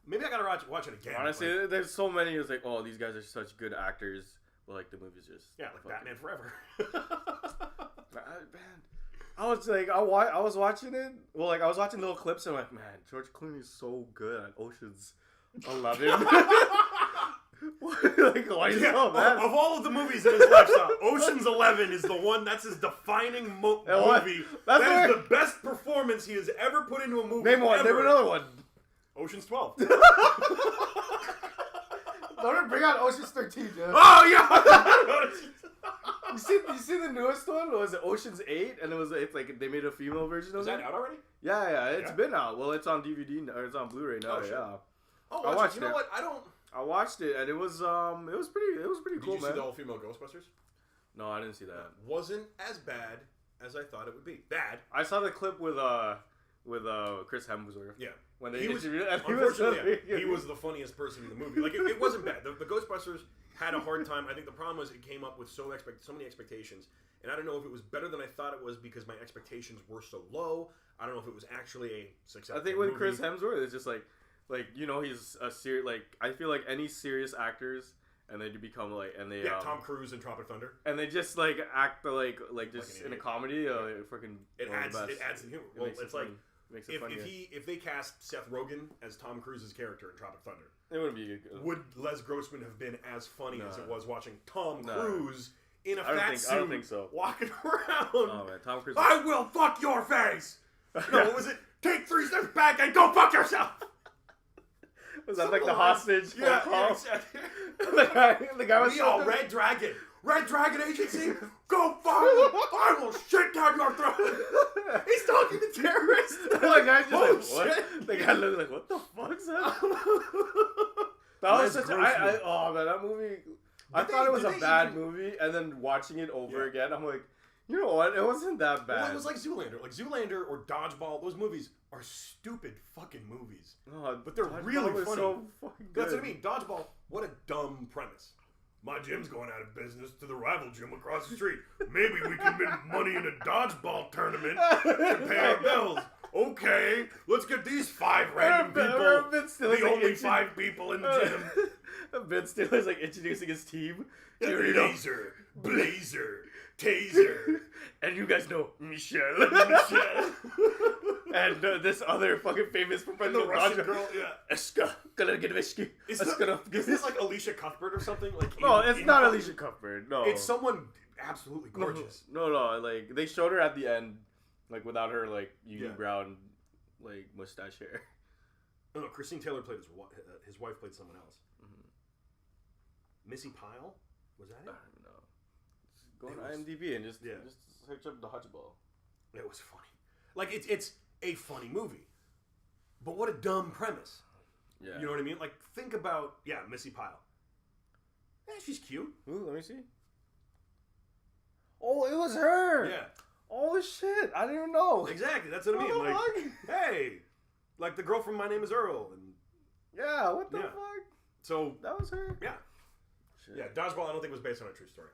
Maybe I gotta watch it again. Honestly, there's so many. It's like, oh, these guys are such good actors. But like the movie's just like Batman Forever. Man, I was like, I was watching it. Well, like I was watching little clips and I'm like, man, George Clooney's so good at Ocean's 11. Like, why is so bad? Of all of the movies in his lifestyle, Ocean's 11 is the one that's his defining movie. That is the best performance he has ever put into a movie. Name one. Name another one. Ocean's 12. Don't bring out Ocean's 13, Jeff. Oh yeah. You see the newest one? Was it Ocean's 8? And it's like they made a female version of it. Is that out already? Yeah, it's been out. Well, it's on DVD or it's on Blu-ray now. Oh, I watched it. You know what? I watched it and it was pretty cool, man. Did you see the all female Ghostbusters? No, I didn't see that. Wasn't as bad as I thought it would be. Bad. I saw the clip with Chris Hemsworth. Yeah. When they he was the funniest person in the movie. Like it wasn't bad. The Ghostbusters had a hard time. I think the problem was it came up with so many expectations, and I don't know if it was better than I thought it was because my expectations were so low. I don't know if it was actually a successful. I think with Chris Hemsworth, it's just like he's a serious. Like I feel like any serious actors. And they become Tom Cruise in Tropic Thunder, and they just like act like just in a comedy, freaking. It adds the humor. Well, it's like if they cast Seth Rogen as Tom Cruise's character in Tropic Thunder, it wouldn't be good. Would Les Grossman have been as funny as it was watching Tom Cruise in a fat suit? I don't think so. Walking around. Oh man, Tom Cruise. I will fuck your face. No, what was it? Take 3 steps back and go fuck yourself. Was that like the hostage phone call? Exactly. the guy was Red Dragon. Red Dragon Agency, go find them. I will shit down your throat. He's talking to terrorists. The guy's just like, what? The guy looks like, what the fuck's that? That was such oh man, that movie. I thought it was a bad movie, and then watching it over again, I'm like, you know what? It wasn't that bad. Well, it was like Zoolander. Like Zoolander or Dodgeball, those movies are stupid fucking movies. Oh, but they're really funny. So fucking good. That's what I mean. Dodgeball, what a dumb premise. My gym's going out of business to the rival gym across the street. Maybe we can make money in a dodgeball tournament and pay our bills. Okay, let's get these 5 random people. The only 5 people in the gym. Ben Stiller's like introducing his team. Laser, Blazer, Taser. And you guys know Michelle. And this other fucking famous professional Russian girl, Eska, Galargidvishki. Is this like Alicia Cuthbert or something? Like no, it's not Alicia Cuthbert. No, it's someone absolutely gorgeous. No, like they showed her at the end, like without her like brown, like mustache hair. No, Christine Taylor played his wife played someone else. Mm-hmm. Missy Pyle, was that it? I don't know. Go on IMDb and just search up the Hodgeball. It was funny. Like it's a funny movie, but what a dumb premise. Yeah, you know what I mean. Like think about Missy Pyle. Yeah, she's cute. Ooh, let me see. Oh, it was her. Yeah. Oh shit! I didn't even know. Exactly. That's what I mean. Like, hey, like the girl from My Name Is Earl, and yeah, what the fuck? So that was her. Yeah. Shit. Yeah, Dodgeball. I don't think was based on a true story.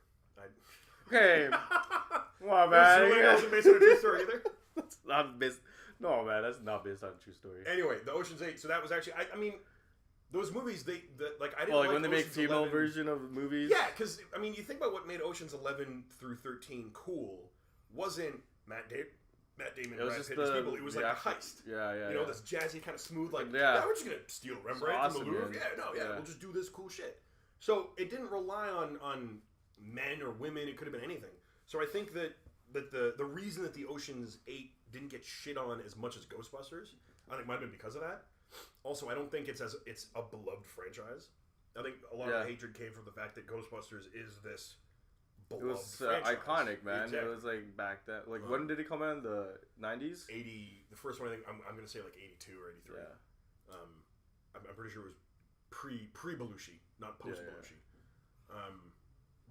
Okay. Come on, man. It wasn't based on a true story either. That's not based. No, man, that's not based on a true story. Anyway, the Ocean's 8. So that was actually. I mean, those movies. I didn't. Well, like when they Ocean's make female 11. version of movies. Yeah, because I mean, you think about what made Ocean's 11 through 13 cool. Wasn't Matt Damon, Brad Pitt, people. It was like a heist. Yeah. You know, this jazzy kind of smooth, like, we're just gonna steal Rembrandt from the Louvre. We'll just do this cool shit. So it didn't rely on men or women. It could have been anything. So I think that the reason that the Ocean's 8 didn't get shit on as much as Ghostbusters, I think might have been because of that. Also, I don't think it's a beloved franchise. I think a lot of the hatred came from the fact that Ghostbusters is this. It was iconic, man. Exactly. It was like back then. Like when did it come out? In the 90s? 80. The first one, I think I'm going to say like 82 or 83. Yeah. I'm pretty sure it was pre Belushi, not post Belushi.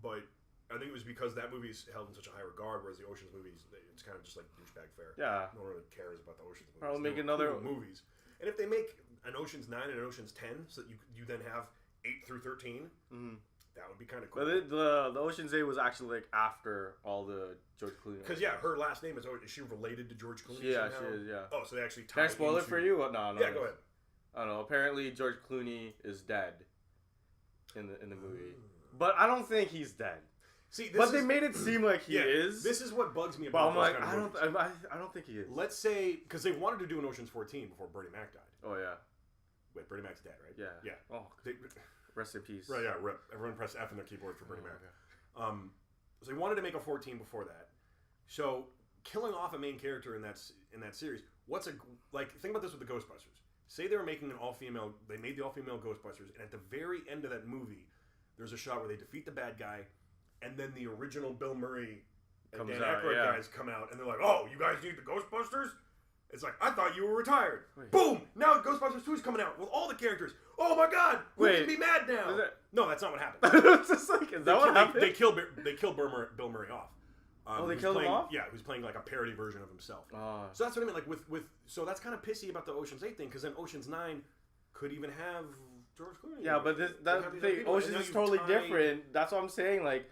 But I think it was because that movie's held in such a high regard, whereas the Ocean's movies, it's kind of just like douchebag fare. Yeah. No one really cares about the Ocean's movies. Probably make another movies. And if they make an Ocean's 9 and an Ocean's 10, so that you then have 8 through 13. Mm-hmm. That would be kind of cool. But the Ocean's 8 was actually like after all the George Clooney. Because her last name is she related to George Clooney? Yeah, somehow? She is. Yeah. Oh, so they actually. Can I spoil it for you? No. Yeah, go ahead. I don't know. Apparently, George Clooney is dead in the movie, but I don't think he's dead. See, they made it seem like he is. This is what bugs me about. But I'm like, I don't think he is. Let's say because they wanted to do an Ocean's 14 before Bernie Mac died. Oh yeah. Wait, Bernie Mac's dead, right? Yeah. Oh. Rest in peace. Right, yeah, rip. Everyone press F on their keyboard for Bernie Mac. Okay. So they wanted to make a 14 before that. So killing off a main character in that series, think about this with the Ghostbusters. say they were making an all-female, they made the all-female Ghostbusters, and at the very end of that movie, there's a shot where they defeat the bad guy, and then the original Bill Murray and Dan Aykroyd guys come out, and they're like, oh, you guys need the Ghostbusters? It's like, I thought you were retired. Wait. Boom! Now Ghostbusters 2 is coming out with all the characters. Oh my god! Who can be mad now? No, that's not what happened. It's just like, is that what happened? They killed Bill Murray off. They killed him off? Yeah, he was playing like a parody version of himself. So that's what I mean. Like with so that's kind of pissy about the Ocean's 8 thing, because then Ocean's 9 could even have George Clooney. Yeah, but that thing, Ocean's is totally different. That's what I'm saying. Like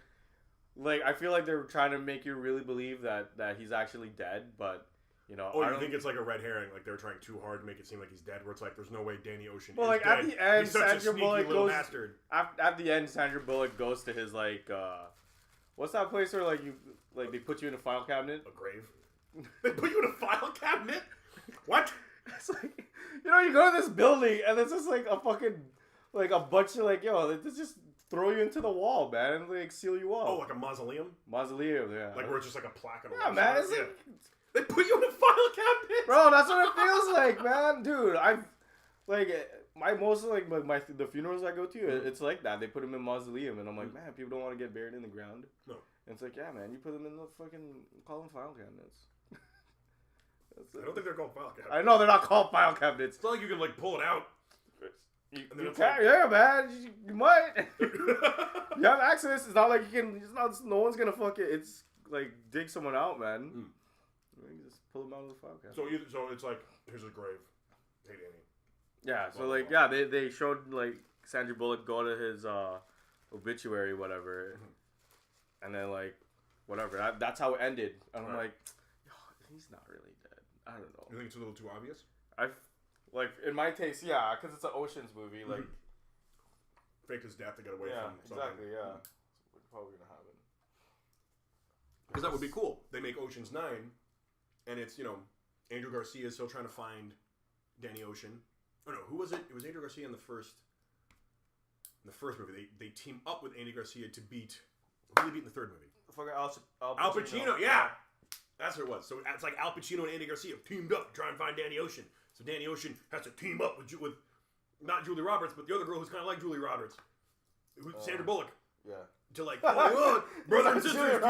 I feel like they're trying to make you really believe that he's actually dead, but. You know, you think it's like a red herring? Like they're trying too hard to make it seem like he's dead. Where it's like there's no way Danny Ocean is dead. At the end, he's such a sneaky little bastard. At the end, Sandra Bullock goes to his what's that place where they put you in a file cabinet? A grave. They put you in a file cabinet? What? It's like, you go to this building and it's just like a fucking a bunch of they just throw you into the wall, man, and seal you up. Oh, like a mausoleum? Mausoleum, yeah. Like where it's just like a plaque on a wall. Yeah, man, it's they put you in a file cabinet, bro. That's what it feels like, man, dude. The funerals I go to, it's like that. They put him in mausoleum, and I'm like, man, people don't want to get buried in the ground. No, and it's like, yeah, man, you put them in the fucking call them file cabinets. I don't think they're called file cabinets. I know they're not called file cabinets. It's not like you can pull it out. You can, yeah, man. You might. You have access. It's not like you can. It's not. No one's gonna fuck it. It's like dig someone out, man. You just pull them out of the file cabinet. So it's like, here's a grave. Hey, Danny. Yeah. So they showed Sandra Bullock go to his obituary, whatever, and then whatever. That's how it ended. And I'm like, he's not really dead. I don't know. You think it's a little too obvious? In my taste, yeah, because it's an Ocean's movie. Faked his death to get away from something. Exactly. Yeah. That's probably gonna happen. Because that would be cool. They make Ocean's 9. And it's, Andrew Garcia is still trying to find Danny Ocean. Oh, no, who was it? It was Andrew Garcia in the first movie. They team up with Andy Garcia to beat... Who did they beat in the third movie? Al Pacino, yeah. That's what it was. So it's like Al Pacino and Andy Garcia teamed up to try and find Danny Ocean. So Danny Ocean has to team up with not Julie Roberts, but the other girl who's kind of like Julie Roberts. Sandra Bullock. Yeah. To brother and sister.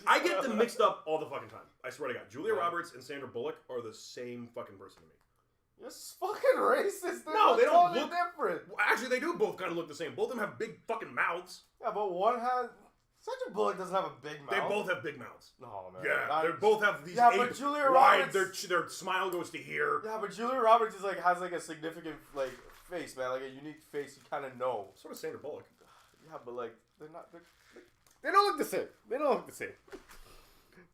I get them mixed up all the fucking time. I swear to God. Julia Roberts and Sandra Bullock are the same fucking person to me. You're fucking racist. No, they don't look different. Actually, they do both kind of look the same. Both of them have big fucking mouths. Yeah, but one has... Sandra Bullock doesn't have a big mouth. They both have big mouths. No, man. Yeah, they both have these. Yeah, but Julia Roberts... Their smile goes to here. Yeah, but Julia Roberts is has a significant face, man, a unique face. You kind of know. So does Sandra Bullock. Yeah, but they're not. They don't look the same. They don't look the same.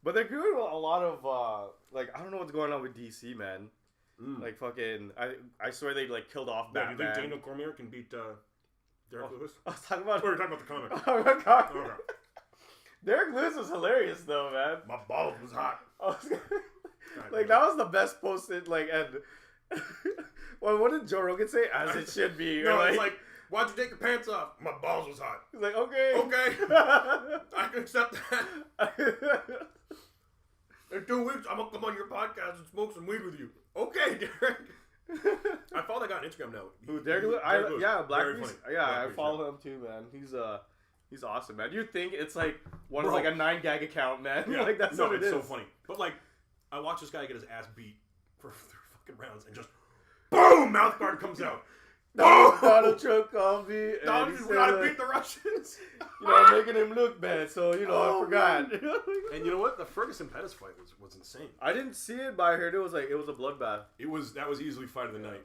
But they're doing a lot of I don't know what's going on with DC, man. Fucking, I swear they killed off Batman. Do you think Daniel Cormier can beat Derek Lewis? I was talking about. Or you're talking about the comic. Okay. Derek Lewis was hilarious though, man. My balls was hot. That was the best posted and. Well, what did Joe Rogan say? As it should be. No, it's like, why'd you take your pants off? My balls was hot. He's like, okay. I can accept that. In 2 weeks, I'm going to come on your podcast and smoke some weed with you. Okay, Derek. I follow that guy on Instagram now. Who, Derek Lewis? Yeah, Black Beast. Yeah, I follow him too, man. He's awesome, man. You'd think it's one of a 9gag account, man. Yeah. That's what it is. It's so funny. But I watched this guy get his ass beat for 3 fucking rounds and just boom, mouth guard comes out. Donald Trump called me. We gotta beat the Russians. Making him look bad. So I forgot. And you know what? The Ferguson Pettis fight was insane. I didn't see it, but I heard it was a bloodbath. That was easily fight of the night.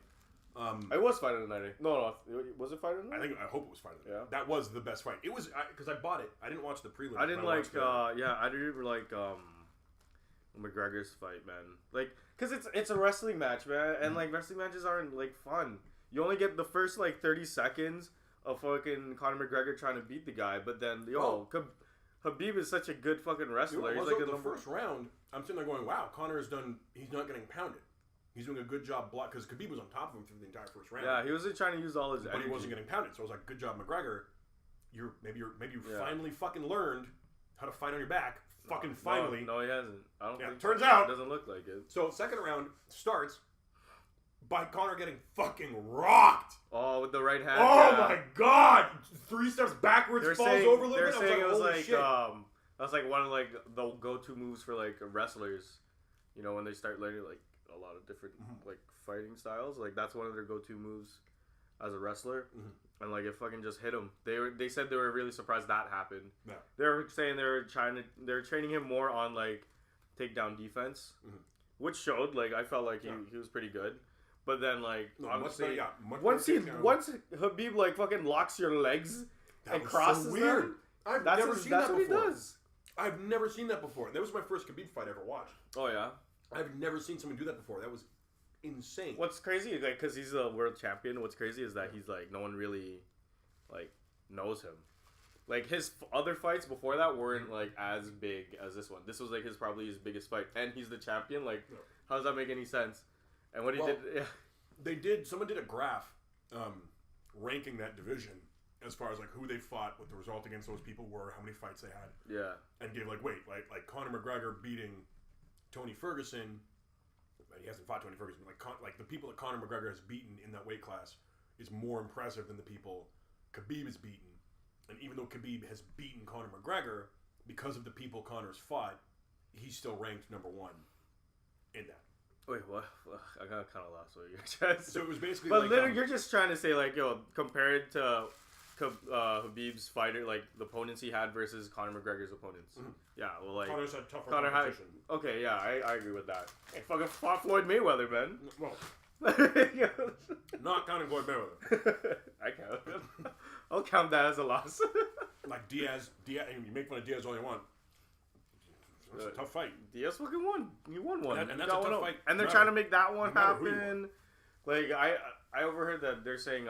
It was fight of the night. No, was it fight of the night? I hope it was fight of the night. Yeah. That was the best fight. It was because I bought it. I didn't watch the prelim. I didn't I didn't like McGregor's fight, man. Because it's a wrestling match, man, and wrestling matches aren't fun. You only get the first 30 seconds of fucking Conor McGregor trying to beat the guy, but then Khabib is such a good fucking wrestler. He's the first round. I'm sitting there going, wow, Conor he's not getting pounded. He's doing a good job block because Khabib was on top of him through the entire first round. Yeah, he wasn't trying to use all his energy. But he wasn't getting pounded. So I was like, good job, McGregor. Maybe you finally fucking learned how to fight on your back. Finally. No, he hasn't. I don't think. Turns out it doesn't look like it. So second round starts. by Conor getting fucking rocked. Oh, with the right hand. Oh my god! 3 steps backwards, falls over a little bit. They're saying it was like that's like one of like the go-to moves for like wrestlers. You know, when they start learning like a lot of different like fighting styles, like that's one of their go-to moves as a wrestler. And like it fucking just hit him. They said they were really surprised that happened. Yeah. They were saying they're training him more on like takedown defense, which showed like I felt like he was pretty good. But then like honestly, once Khabib like fucking locks your legs and crosses so weird. them, I've never seen that before. That's what he does. I've never seen that before. That was my first Khabib fight I ever watched. Oh yeah. I've never seen someone do that before. That was insane. What's crazy, like, because he's a world champion. What's crazy is that he's like no one really, like, knows him. Like his other fights before that weren't like as big as this one. This was like probably his biggest fight, and he's the champion. Like, how does that make any sense? And what he did, someone did a graph, ranking that division as far as like who they fought, what the result against those people were, how many fights they had. Yeah. And gave like like Conor McGregor beating Tony Ferguson. He hasn't fought Tony Ferguson, but like the people that Conor McGregor has beaten in that weight class is more impressive than the people Khabib has beaten. And even though Khabib has beaten Conor McGregor, because of the people Conor's fought, he's still ranked number 1 in that. Wait, what? I got kind of lost what you're trying to say. So it was basically but literally, you're just trying to say, like, yo, compared to Khabib's fighter, like, the opponents he had versus Conor McGregor's opponents. Yeah, well, like... Conor's had tougher competition. Okay, yeah, I agree with that. He fucking fought Floyd Mayweather, man. Well... not counting Floyd Mayweather. I count. I'll count that as a loss. Like Diaz, you make fun of Diaz all you want. It's a tough fight. Diaz fucking won. He won one. And that's a tough fight. And they're trying to make that one happen. Like I overheard that they're saying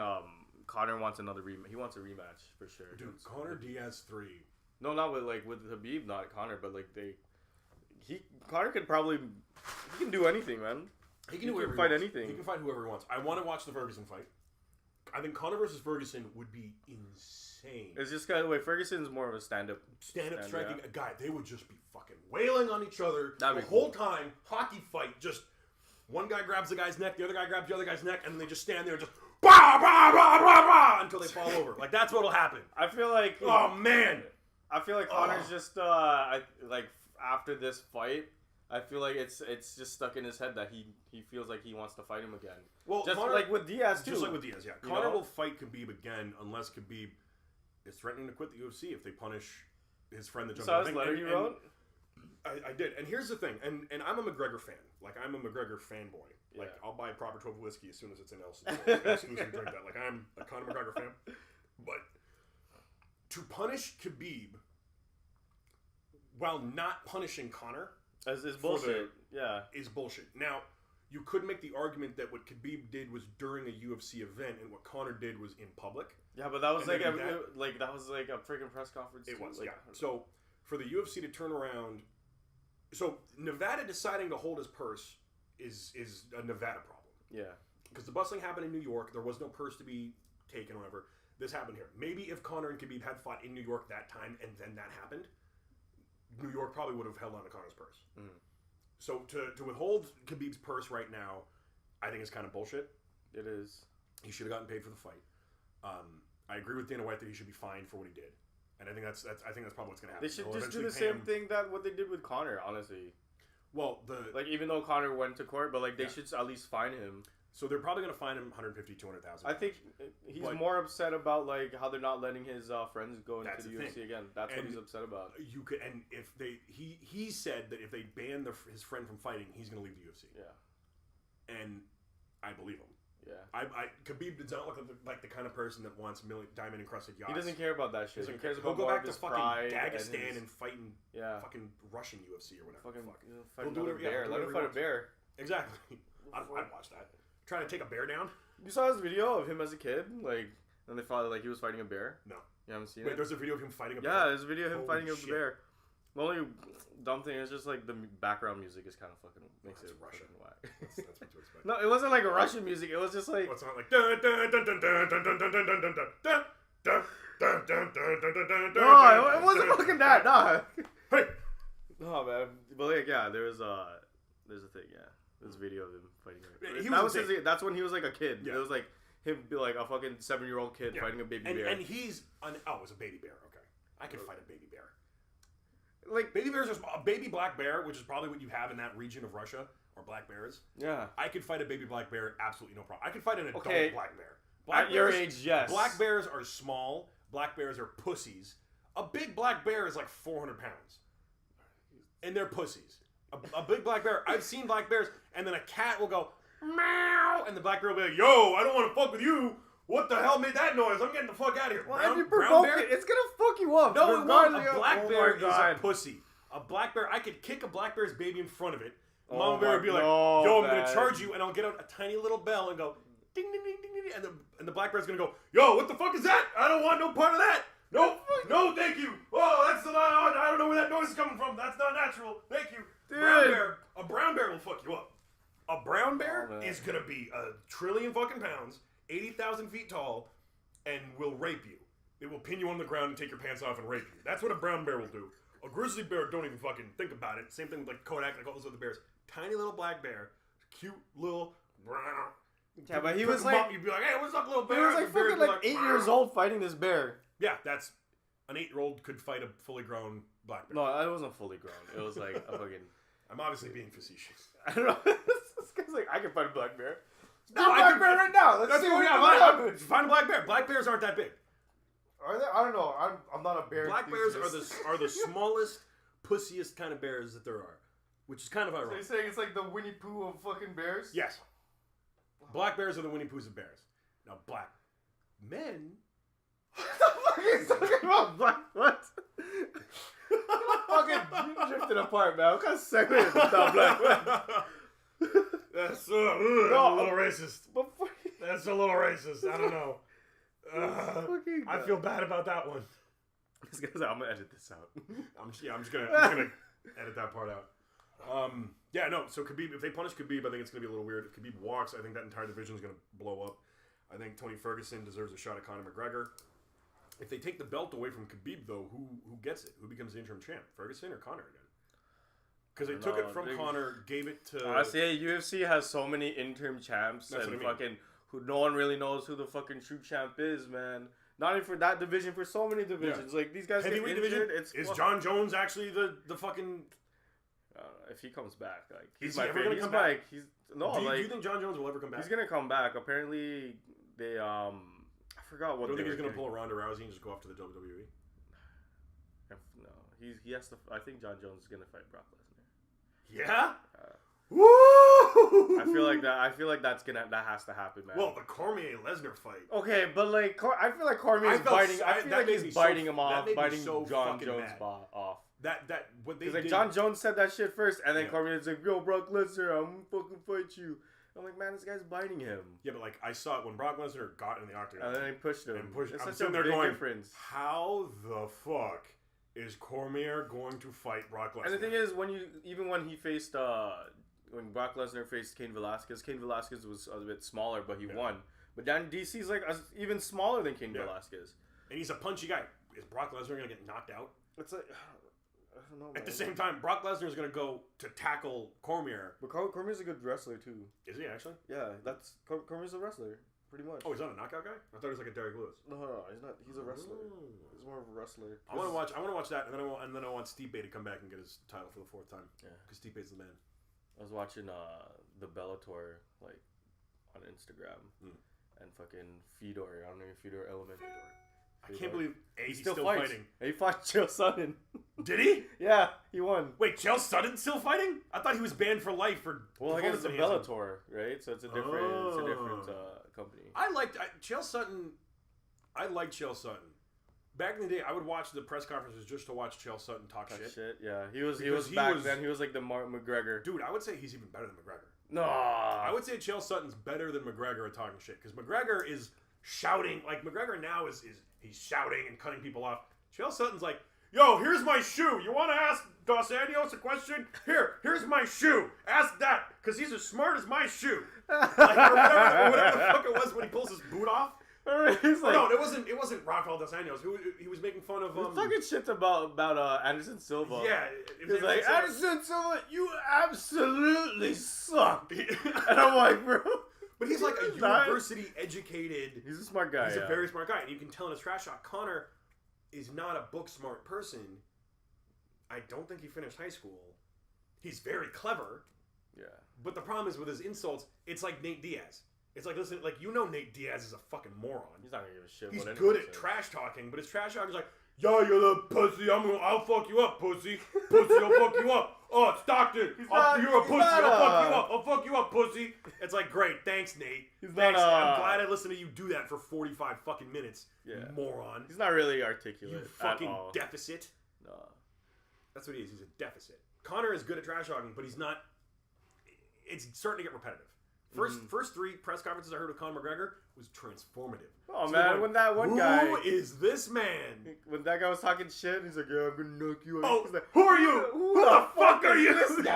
Conor wants another rematch. He wants a rematch for sure. Dude, Conor Diaz 3. No, not with Khabib, not Conor, but like Conor could probably he can do anything, man. He can fight anything. He can fight whoever he wants. I want to watch the Ferguson fight. I think Conor versus Ferguson would be insane. It's just kind of the way Ferguson's more of a stand-up striking guy. They would just be fucking wailing on each other the whole time. Hockey fight. Just one guy grabs the guy's neck, the other guy grabs the other guy's neck, and then they just stand there and just bah, bah, bah, bah, bah, until they fall over. Like that's what'll happen. I feel like man. I feel like Conor's just like after this fight. I feel like it's just stuck in his head that he feels like he wants to fight him again. Well, just Conor, like with Diaz too. Just like with Diaz, yeah. Conor will fight Khabib again unless Khabib is threatening to quit the UFC if they punish his friend that jumped. So his letter you wrote? I did. And here's the thing. And I'm a McGregor fan. Like I'm a McGregor fanboy. Like I'll buy a proper 12 whiskey as soon as it's in Elson's. As soon as we drink that. Like I'm a Conor McGregor fan. But to punish Khabib while not punishing Conor is bullshit. Is bullshit. Now, you could make the argument that what Khabib did was during a UFC event, and what Conor did was in public. Yeah, but that was that was like a freaking press conference. It was, yeah. So for the UFC to turn around, so Nevada deciding to hold his purse is a Nevada problem. Yeah, because the busing happened in New York, there was no purse to be taken or whatever. This happened here. Maybe if Conor and Khabib had fought in New York that time, and then that happened, New York probably would have held on to Conor's purse. So to withhold Khabib's purse right now, I think is kind of bullshit. It is. He should have gotten paid for the fight. I agree with Dana White that he should be fined for what he did, and I think that's probably what's going to happen. They should just do the same thing that what they did with Conor, honestly. Well, even though Conor went to court, but they should at least fine him. So they're probably going to fine him $150,000-$200,000. I think he's more upset about how they're not letting his friends go into the UFC again. That's what he's upset about. You could, and if he said that if they ban his friend from fighting, he's going to leave the UFC. Yeah, and I believe him. Yeah, Khabib does not look like the kind of person that wants diamond encrusted yachts. He doesn't care about that shit. He cares He'll about go more back to fucking Dagestan and fighting fucking Russian UFC or whatever. Fight another bear. Let him fight a bear. Exactly. I'd watch that. Trying to take a bear down? You saw his video of him as a kid? And they thought he was fighting a bear? No. You haven't seen it? Wait, there's a video of him fighting a bear? Yeah, there's a video of him fighting a bear. The only dumb thing is just the background music is kind of fucking makes it Russian whack. That's what to expect. No, it wasn't like a Russian music. It was just like... It's not like... dun dun dun dun dun dun dun dun dun dun dun dun dun dun dun dun dun. No, it wasn't fucking that. Nah. Hey. No, man. But yeah, there's a thing. Yeah. This video of him fighting. That's when he was like a kid. Yeah. It was like him be like a fucking 7-year-old kid fighting a baby bear. And he's it was a baby bear. Okay, I could fight a baby bear. Like baby bears are a baby black bear, which is probably what you have in that region of Russia, or black bears. Yeah, I could fight a baby black bear, absolutely no problem. I could fight an adult black bear. At your age, yes. Black bears are small. Black bears are pussies. A big black bear is like 400 pounds, and they're pussies. A big black bear. I've seen black bears, and then a cat will go meow, and the black bear will be like, "Yo, I don't want to fuck with you. What the hell made that noise? I'm getting the fuck out of here." Well, if you provoke it, it's gonna fuck you up. No, it won't. A black bear is a pussy. A black bear, I could kick a black bear's baby in front of it. Mama bear would be like, "Yo, I'm gonna charge you," and I'll get out a tiny little bell and go ding ding ding ding ding, and the black bear's gonna go, "Yo, what the fuck is that? I don't want no part of that. No, thank you. Oh, that's not. I don't know where that noise is coming from. That's not natural. Thank you." Dude. A brown bear will fuck you up. A brown bear is gonna be a trillion fucking pounds, 80,000 feet tall, and will rape you. It will pin you on the ground and take your pants off and rape you. That's what a brown bear will do. A grizzly bear, don't even fucking think about it. Same thing with like Kodak, like all those other bears. Tiny little black bear, cute little brown. Yeah, but he was like, you'd be like, "Hey, what's up, little bear?" He was like fucking like 8 years old fighting this bear. Yeah, that's an 8-year-old could fight a fully grown black bear. No, I wasn't fully grown. It was like a fucking. I'm obviously being facetious. I don't know. This guy's like, I can fight a black bear. No, I can bear right now. Let's see what happens. Find a black bear. Black bears aren't that big. Are they? I don't know. I'm not a bear. Black bears are the smallest, pussiest kind of bears that there are, which is kind of ironic. So you're saying it's like the Winnie Pooh of fucking bears? Yes. Black bears are the Winnie Poohs of bears. Now, black men. What the fuck are you talking about? Black what? Fucking drifted apart, man. What kind of segment is that, black man? That's a little racist. That's a little racist. I don't know. I feel bad about that one. I'm gonna edit this out. I'm just gonna edit that part out. So Khabib, if they punish Khabib, I think it's gonna be a little weird. If Khabib walks, I think that entire division is gonna blow up. I think Tony Ferguson deserves a shot at Conor McGregor. If they take the belt away from Khabib, though, who gets it? Who becomes the interim champ? Ferguson or Conor again? Because they took it from Conor, gave it to. Honestly, UFC has so many interim champs. That's and fucking who no one really knows who the fucking true champ is, man. Not even for that division, for so many divisions. Yeah. Like these guys heavyweight get injured. Division. Is John Jones actually the fucking? If he comes back, like he's my favorite. He's come back. He's do you think John Jones will ever come back? He's gonna come back. Apparently, they I forgot what. You don't think he's gonna pull a Ronda Rousey and just go off to the WWE? No, he has to. I think John Jones is gonna fight Brock Lesnar. Yeah. Woo! I feel like that has to happen, man. Well, the Cormier Lesnar fight. Okay, but like I feel like Cormier is biting. I feel like he's biting him off, biting John Jones off. What they did. Like John Jones said that shit first, and then Cormier's like, "Yo, Brock Lesnar, I'm gonna fucking fight you." I'm like, man, this guy's biting him. Yeah, but like I saw it when Brock Lesnar got in the octagon, and then he pushed him. It's I'm sitting there going, "How the fuck is Cormier going to fight Brock Lesnar?" And the thing is, when he faced when Brock Lesnar faced Cain Velasquez was a bit smaller, but he won. But then DC's like even smaller than Cain Velasquez, and he's a punchy guy. Is Brock Lesnar gonna get knocked out? It's like. I don't know, at the same time, Brock Lesnar is going to go to tackle Cormier. But Cormier's a good wrestler, too. Is he actually? Yeah, Cormier's a wrestler, pretty much. Oh, he's not a knockout guy? I thought he was like a Derrick Lewis. No, he's not. He's a wrestler. He's more of a wrestler. I want to watch that, and then I want Stipe to come back and get his title for the 4th time. Yeah. Because Stipe's the man. I was watching the Bellator, like, on Instagram. And fucking Fedor. I don't know if Fedor Element. I can't believe he's still fighting. He fought Chael Sonnen. Did he? Yeah, he won. Wait, Chael Sonnen's still fighting? I thought he was banned for life for. Well, I guess it's a Bellator, right? So it's a different company. I liked Chael Sonnen. I liked Chael Sonnen. Back in the day, I would watch the press conferences just to watch Chael Sonnen talk shit. Yeah, he was back then. He was like the McGregor. Dude, I would say he's even better than McGregor. No, I would say Chael Sutton's better than McGregor at talking shit because McGregor is shouting. Like McGregor now is he's shouting and cutting people off. Chael Sutton's like, "Yo, here's my shoe. You want to ask Dos Anjos a question? Here's my shoe. Ask that because he's as smart as my shoe." Like, or whatever the fuck it was when he pulls his boot off. He's like, no, it wasn't Rafael dos Anjos. He was making fun of talking shit about Anderson Silva. Yeah, he's like, Anderson Silva, you absolutely suck. And I'm like, bro. But he's like a university-educated... He's a smart guy, He's a very smart guy. And you can tell in his trash talk, Connor is not a book-smart person. I don't think he finished high school. He's very clever. Yeah. But the problem is with his insults, it's like Nate Diaz. It's like, listen, like, you know Nate Diaz is a fucking moron. He's not gonna give a shit. He's good at trash talking, but his trash talking is like, yo, you little pussy, I'll fuck you up, pussy. Pussy, I'll fuck you up. Oh, it's Stockton. You're a pussy. I'll fuck you up, pussy. It's like, great, thanks, Nate. Thanks. I'm glad I listened to you do that for 45 fucking minutes, moron. He's not really articulate. You fucking at all. deficit. No. That's what he is. He's a deficit. Connor is good at trash talking, but he's not. It's starting to get repetitive. First 3 press conferences I heard with Conor McGregor was transformative. Oh man, when that one guy, who is this man? When that guy was talking shit, he's like, "Yeah, I'm gonna knock you out." Oh, like, who are you? Who the fuck are you? This guy.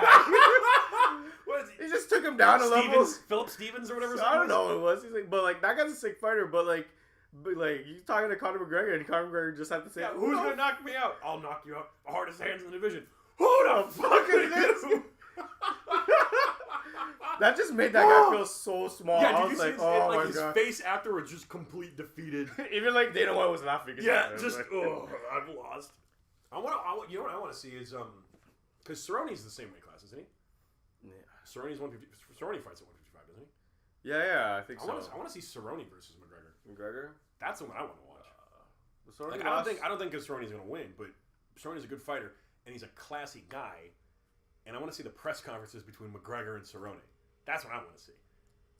What is he just took him down a level. Philip Stevens or whatever. I don't know what it was. He's like, but like that guy's a sick fighter. But like you talking to Conor McGregor, and Conor McGregor just had to say, "Who's gonna knock me out? I'll knock you out. Hardest hands in the division. Who the fuck is this?" That just made that guy feel so small. Yeah, I was like, oh my his god. face afterwards just complete defeated. Even like Dana White was laughing. Yeah, just I've lost. You know what I want to see is because Cerrone's the same weight class, isn't he? Yeah. Cerrone's 150. Cerrone fights at 155, doesn't he? Yeah, I think so. I want to see Cerrone versus McGregor. McGregor? That's the one I want to watch. Like, I don't think Cerrone's going to win, but Cerrone's a good fighter and he's a classy guy. And I want to see the press conferences between McGregor and Cerrone. That's what I want to see.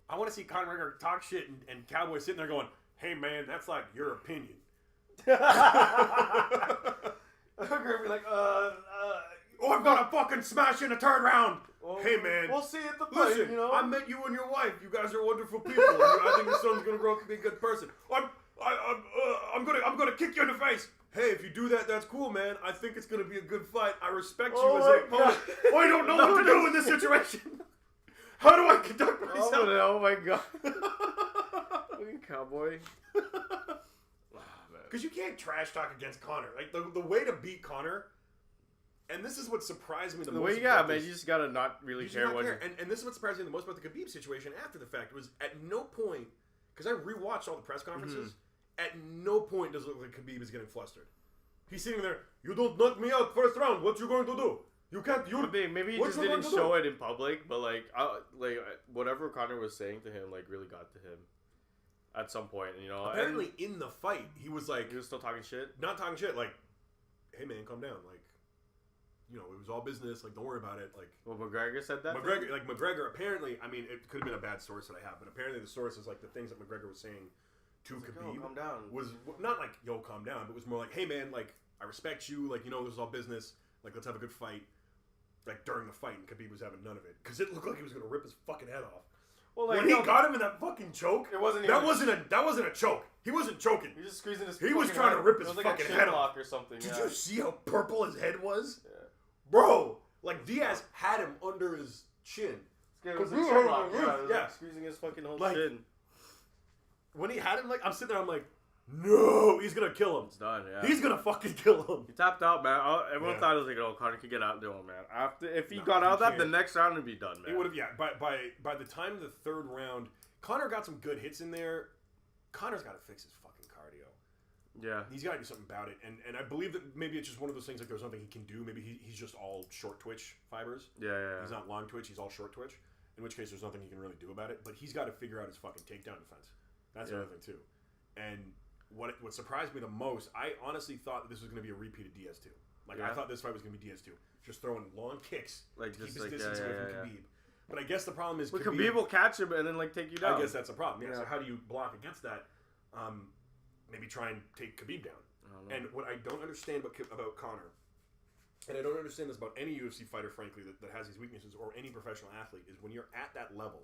I want to see Conor McGregor talk shit and Cowboy sitting there going, "Hey man, that's like your opinion." McGregor be like, I'm gonna fucking smash you in the 3rd round. Well, hey man, we'll see at the fight. Listen, you know? I met you and your wife. You guys are wonderful people. I think your son's gonna grow up to be a good person. I'm gonna kick you in the face. Hey, if you do that, that's cool, man. I think it's gonna be a good fight. I respect you as an opponent. I don't know what to do in this situation. How do I conduct myself? Oh my god. Fucking Cowboy. Because you can't trash talk against Conor. Like the way to beat Conor, and this is what surprised me the most. Man, you just gotta not really care what. And this is what surprised me the most about the Khabib situation after the fact was at no point, because I rewatched all the press conferences. At no point does it look like Khabib is getting flustered. He's sitting there. You don't knock me out 1st round. What you going to do? You can't. Maybe he just didn't show it in public, but like whatever Conor was saying to him, like really got to him at some point. You know, apparently in the fight, he was still talking shit. Not talking shit. Like, hey man, calm down. Like, you know, it was all business. Like, don't worry about it. Like, well, McGregor said that. McGregor. Apparently, I mean, it could have been a bad source that I have, but apparently the source is like the things that McGregor was saying to Khabib. Calm down. Was not like, yo, calm down, but was more like, hey man, like I respect you. Like, you know, this is all business. Like, let's have a good fight. Like during the fight, and Khabib was having none of it because it looked like he was gonna rip his fucking head off. Well, like, when he got him in that fucking choke, it wasn't. That wasn't a choke. He wasn't choking. He was just squeezing his. He was trying to rip his fucking head off or something. Did you see how purple his head was, bro? Like Diaz had him under his chin. Because the chin lock, squeezing his fucking whole like, chin. When he had him, like I'm sitting there, I'm like, no, he's gonna kill him. It's done. Yeah, he's gonna fucking kill him. He tapped out, man. Everyone thought it was like, oh, Conor could get out there, man. If he got out that, the next round would be done, man. It would have, yeah. By the time the 3rd round, Conor got some good hits in there. Conor's got to fix his fucking cardio. Yeah, he's got to do something about it. And I believe that maybe it's just one of those things like there's nothing he can do. Maybe he's just all short twitch fibers. Yeah. He's not long twitch. He's all short twitch. In which case, there's nothing he can really do about it. But he's got to figure out his fucking takedown defense. That's another thing too. And what surprised me the most, I honestly thought that this was going to be a repeat of Diaz 2. Like, I thought this fight was going to be Diaz 2. Just throwing long kicks to keep his distance away from Khabib. But I guess the problem is Khabib will catch him and then like take you down. I guess that's a problem. Yeah. So how do you block against that? Maybe try and take Khabib down. And what I don't understand about Conor, and I don't understand this about any UFC fighter, frankly, that has these weaknesses, or any professional athlete, is when you're at that level,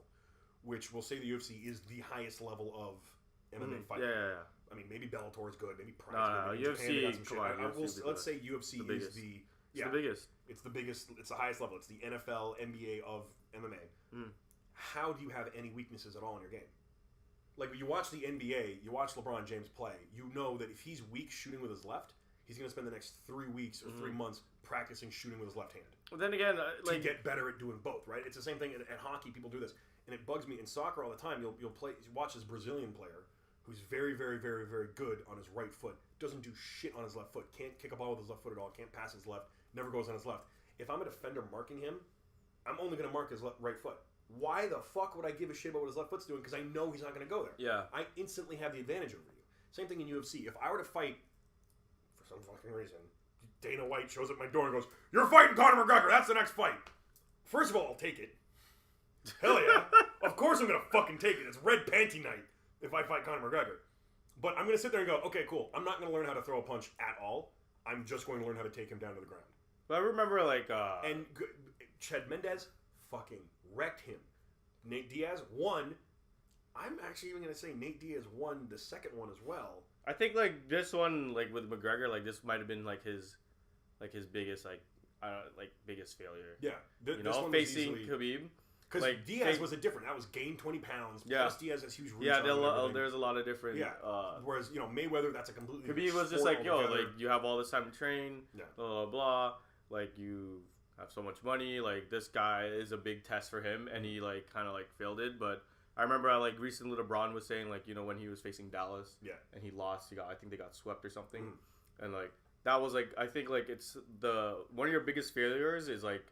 which we'll say the UFC is the highest level of MMA fighting. Yeah. I mean, maybe Bellator is good. Maybe Pride is good. UFC, UFC let's say UFC is the biggest. It's the biggest. It's the highest level. It's the NFL, NBA of MMA. How do you have any weaknesses at all in your game? like you watch the NBA, you watch LeBron James play, you know that if he's weak shooting with his left, he's going to spend the next 3 weeks or 3 months practicing shooting with his left hand. Well, then again, to get better at doing both, right? It's the same thing at hockey. People do this, and it bugs me in soccer all the time. You'll watch this Brazilian player who's very, very, very, very good on his right foot. Doesn't do shit on his left foot. Can't kick a ball with his left foot at all. Can't pass his left. Never goes on his left. If I'm a defender marking him, I'm only going to mark his right foot. Why the fuck would I give a shit about what his left foot's doing? Because I know he's not going to go there. Yeah. I instantly have the advantage over you. Same thing in UFC. If I were to fight, for some fucking reason, Dana White shows up at my door and goes, "You're fighting Conor McGregor. That's the next fight." First of all, I'll take it. Hell yeah. Of course I'm going to fucking take it. It's red panty night if I fight Conor McGregor. But I'm going to sit there and go, okay, cool. I'm not going to learn how to throw a punch at all. I'm just going to learn how to take him down to the ground. But I remember, like... And Chad Mendez fucking wrecked him. Nate Diaz won. I'm actually even going to say Nate Diaz won the second one as well. I think, like, this one, like, with McGregor, like, this might have been, like, his biggest, biggest failure. Yeah. You know, facing Khabib. Because like, Diaz was a different. That was gain 20 pounds. Yeah. Plus Diaz has huge reach. Yeah, there's a lot of different. Yeah. Whereas Mayweather, that's a completely. Khabib was just like, yo, like you have all this time to train. Yeah. Blah blah blah. Like you have so much money. Like this guy is a big test for him, and he like kind of like failed it. But I remember recently LeBron was saying like when he was facing Dallas. Yeah. And he lost. I think they got swept or something. And like that was like I think like it's one of your biggest failures is like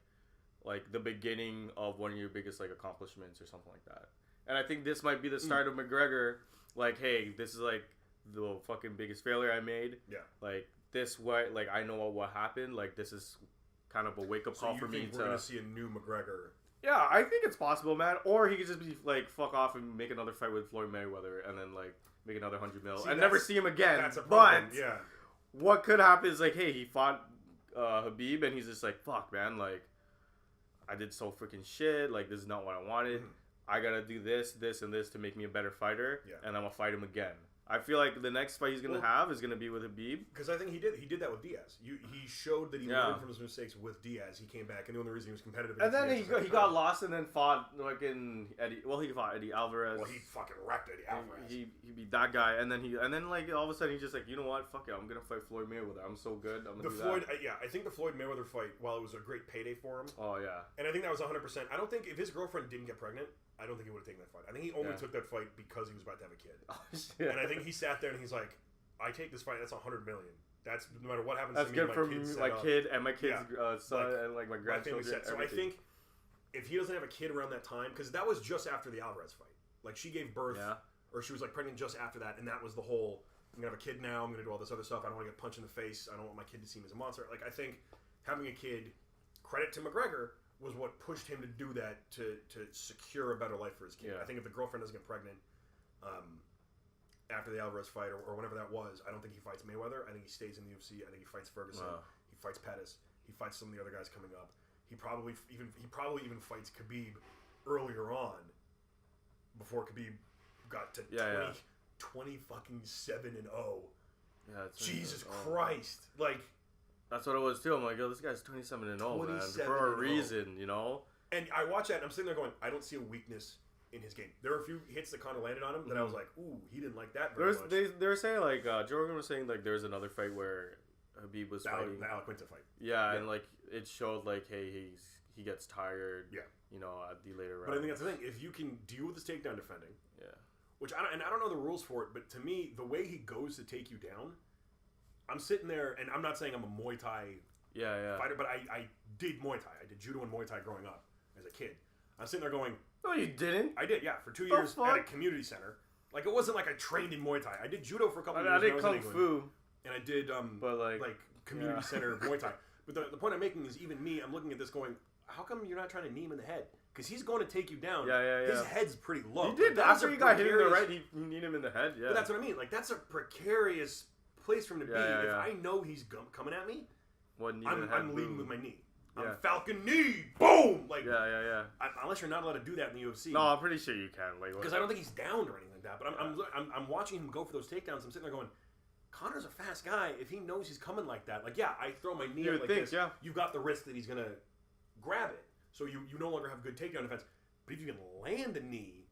the beginning of one of your biggest like accomplishments or something like that. And I think this might be the start of McGregor. Like, hey, this is like the fucking biggest failure I made. Yeah. Like this way, like I know what happened. Like this is kind of a wake up call for me. We're gonna see a new McGregor. Yeah, I think it's possible, man. Or he could just be like fuck off and make another fight with Floyd Mayweather, and then like make another $100 million and never see him again. That's a problem. But yeah, what could happen is like, hey, he fought Khabib, and he's just like, fuck, man, like. I did so freaking shit. Like, this is not what I wanted. I gotta do this, and this to make me a better fighter. Yeah. And I'm gonna fight him again. I feel like the next fight he's gonna have is gonna be with Khabib. Because I think he did that with Diaz. He showed that he learned from his mistakes with Diaz. He came back, and the only reason he was competitive. And then he got lost, and then fought like in Eddie. Well, he fought Eddie Alvarez. Well, he fucking wrecked Eddie Alvarez. He beat that guy, and then like all of a sudden he's just like, you know what? Fuck it, I'm gonna fight Floyd Mayweather. I'm so good. I'm gonna do that. Yeah, I think the Floyd Mayweather fight, while it was a great payday for him. Oh yeah. And I think that was 100%. I don't think if his girlfriend didn't get pregnant, I don't think he would have taken that fight. I think he only took that fight because he was about to have a kid. Oh, shit. And I think he sat there and he's like, I take this fight, that's $100 million. That's no matter what happens to me. That's good for my kid and my kid's son and like my grandchildren. So I think if he doesn't have a kid around that time, because that was just after the Alvarez fight. Like she gave birth, or she was like pregnant just after that, and that was the whole, I'm gonna have a kid now, I'm gonna do all this other stuff, I don't want to get punched in the face, I don't want my kid to see me as a monster. Like I think having a kid, credit to McGregor, was what pushed him to do that to secure a better life for his kid. I think if the girlfriend doesn't get pregnant after the Alvarez fight or whenever that was, I don't think he fights Mayweather. I think he stays in the UFC. I think he fights Ferguson. He fights Pettis. He fights some of the other guys coming up. He probably even fights Khabib earlier on before Khabib got to 20 fucking 7-0. Yeah, Jesus Christ! Like. That's what it was too. I'm like, yo, this guy's 27-0, man, for a reason, you know. And I watch that, and I'm sitting there going, I don't see a weakness in his game. There were a few hits that kind of landed on him that I was like, ooh, he didn't like that very much. They were saying like Joe Rogan was saying like there's another fight where Khabib was fighting the Quinta fight. Yeah, and like it showed like, hey, he gets tired. Yeah. You know, at the later round. But I think that's the thing. If you can deal with his takedown defending, which I don't know the rules for it, but to me, the way he goes to take you down. I'm sitting there, and I'm not saying I'm a Muay Thai fighter, but I did Muay Thai. I did judo and Muay Thai growing up as a kid. I'm sitting there going... No, you didn't. I did, yeah. For 2 years at a community center. Like, it wasn't like I trained in Muay Thai. I did judo for a couple of years. I did Kung Fu. And I did, community center Muay Thai. But the point I'm making is, even me, I'm looking at this going, how come you're not trying to knee him in the head? Because he's going to take you down. His head's pretty low. He did. Like, after he got hit in the right, he kneed him in the head, But that's what I mean. Like, that's a precarious... place for him to be. If I know he's coming at me, I'm leading with my knee. I'm Falcon knee, boom! Like unless you're not allowed to do that in the UFC. No, I'm pretty sure you can. Like because I don't think he's downed or anything like that. But I'm watching him go for those takedowns. I'm sitting there going, Conor's a fast guy. If he knows he's coming like that, like I throw my knee like this. Yeah. You've got the risk that he's gonna grab it, so you no longer have good takedown defense. But if you can land a knee.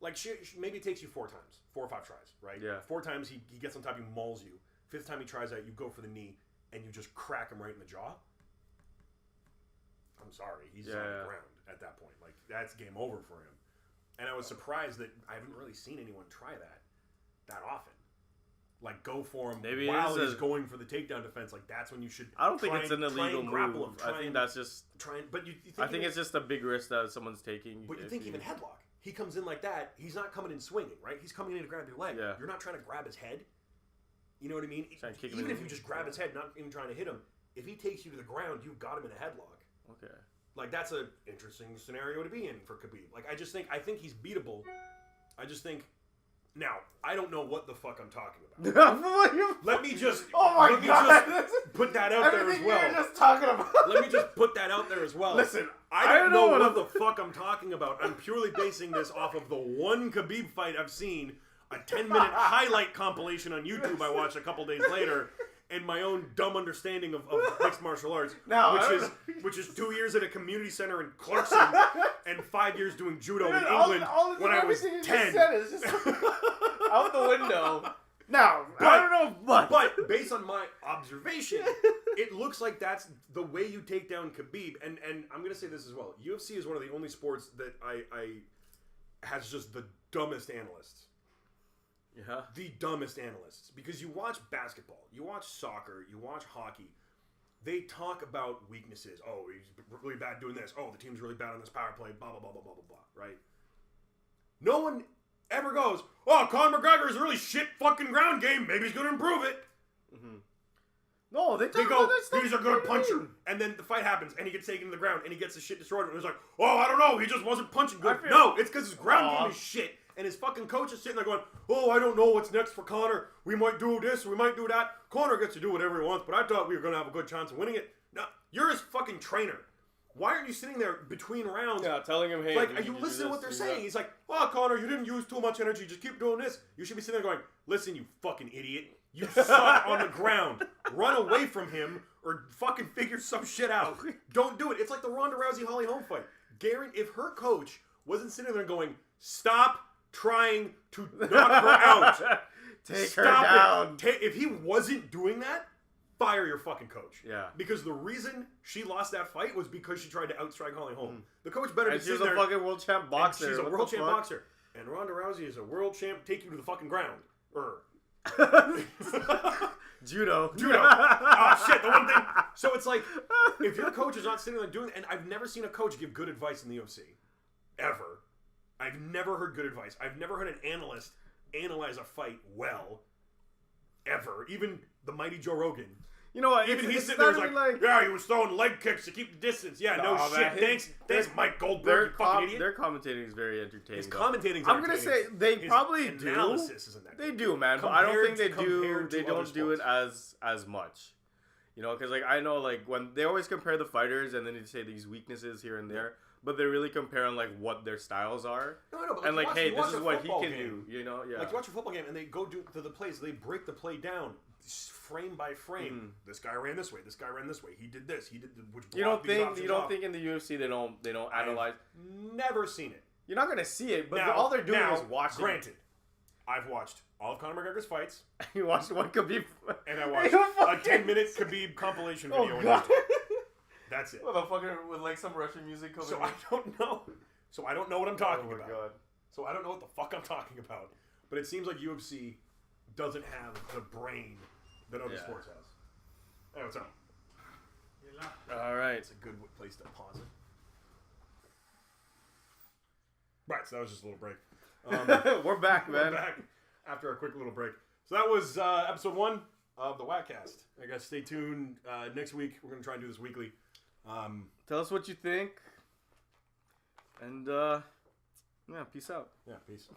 Like, maybe it takes you 4 times. 4 or 5 tries, right? Yeah. 4 times he gets on top, he mauls you. 5th time he tries that, you go for the knee, and you just crack him right in the jaw. I'm sorry. He's on the ground at that point. Like, that's game over for him. And I was surprised that I haven't really seen anyone try that often. Like, go for him while he's going for the takedown defense. Like, that's when you should. I don't think it's an illegal move. I think that's just. But you think I think it's just a big risk that someone's taking. But you think even headlock. He comes in like that. He's not coming in swinging, right? He's coming in to grab your leg. Yeah. You're not trying to grab his head. You know what I mean? Even if you just grab his head, not even trying to hit him, if he takes you to the ground, you've got him in a headlock. Okay. Like, that's an interesting scenario to be in for Khabib. Like, I think he's beatable. I just think. Now, I don't know what the fuck I'm talking about. Let me just. Oh my God! Just put that out there as well. You're just talking about. Let me just put that out there as well. Listen, I don't know what the fuck I'm talking about. I'm purely basing this off of the one Khabib fight I've seen, a 10-minute highlight compilation on YouTube I watched a couple days later, and my own dumb understanding of mixed martial arts, which is 2 years at a community center in Clarkson and 5 years doing judo in England when I was 10. Is just out the window. Now, I don't know, but based on my observation, it looks like that's the way you take down Khabib. And I'm going to say this as well. UFC is one of the only sports that I has just the dumbest analysts. Yeah. The dumbest analysts. Because you watch basketball, you watch soccer, you watch hockey. They talk about weaknesses. Oh, he's really bad doing this. Oh, the team's really bad on this power play. Blah, blah, blah, blah, blah, blah, blah. Right? No one ever goes, oh, Conor McGregor is a really shit fucking ground game. Maybe he's going to improve it. Mm-hmm. No, they go, he's a good puncher. And then the fight happens, and he gets taken to the ground, and he gets his shit destroyed. And he's like, oh, I don't know. He just wasn't punching good. No, it's because his ground game is shit. And his fucking coach is sitting there going, oh, I don't know what's next for Conor. We might do this, we might do that. Conor gets to do whatever he wants, but I thought we were going to have a good chance of winning it. No, you're his fucking trainer. Why aren't you sitting there between rounds? Yeah, telling him, hey. Like, are you listening to what they're saying? He's like, oh, Conor, you didn't use too much energy. Just keep doing this. You should be sitting there going, listen, you fucking idiot. You suck on the ground. Run away from him or fucking figure some shit out. Don't do it. It's like the Ronda Rousey-Holly Holm fight. If her coach wasn't sitting there going, stop trying to knock her out. Take her down. If he wasn't doing that, fire your fucking coach. Yeah. Because the reason she lost that fight was because she tried to outstrike Holly Holm. The coach better be sitting there. She's a fucking world champ boxer. She's a world champ boxer. And Ronda Rousey is a world champ. Take you to the fucking ground. Judo. Oh shit, the one thing. So it's like, if your coach is not sitting there doing, and I've never seen a coach give good advice in the UFC. Ever. I've never heard good advice. I've never heard an analyst analyze a fight well. Ever. Even the mighty Joe Rogan. You know what? Even he's sitting there like, yeah, he was throwing leg kicks to keep the distance. Yeah, no shit. Thanks, Mike Goldberg, you fucking idiot. Their commentating is very entertaining. His commentating's I'm going to say they probably do. Analysis isn't that good. They do, man. But I don't think they do. They don't do it as much. You know, because like I know like when they always compare the fighters and then they say these weaknesses here and there. But they're really comparing like what their styles are. No, but like, and like, hey, this is what he can do. You know, yeah. Like you watch a football game and they go to the plays. They break the play down frame by frame. This guy ran this way. This guy ran this way. He did this. He did which. You don't think in the UFC they don't analyze? Never seen it. You're not gonna see it, but all they're doing is watching. Granted, I've watched all of Conor McGregor's fights. You watched one Khabib, and I watched a 10-minute Khabib compilation video. Oh God. That's it. With like some Russian music. So I don't know. So I don't know what I'm talking about. God. So I don't know what the fuck I'm talking about. But it seems like UFC doesn't have the brain that other sports has. Hey, what's up? All right. It's a good place to pause it. Right, so that was just a little break. We're back, man. We're back after a quick little break. So that was episode 1 of the Whackcast. I guess stay tuned. Next week, we're going to try and do this weekly. Tell us what you think. And, yeah, peace out. Yeah, peace.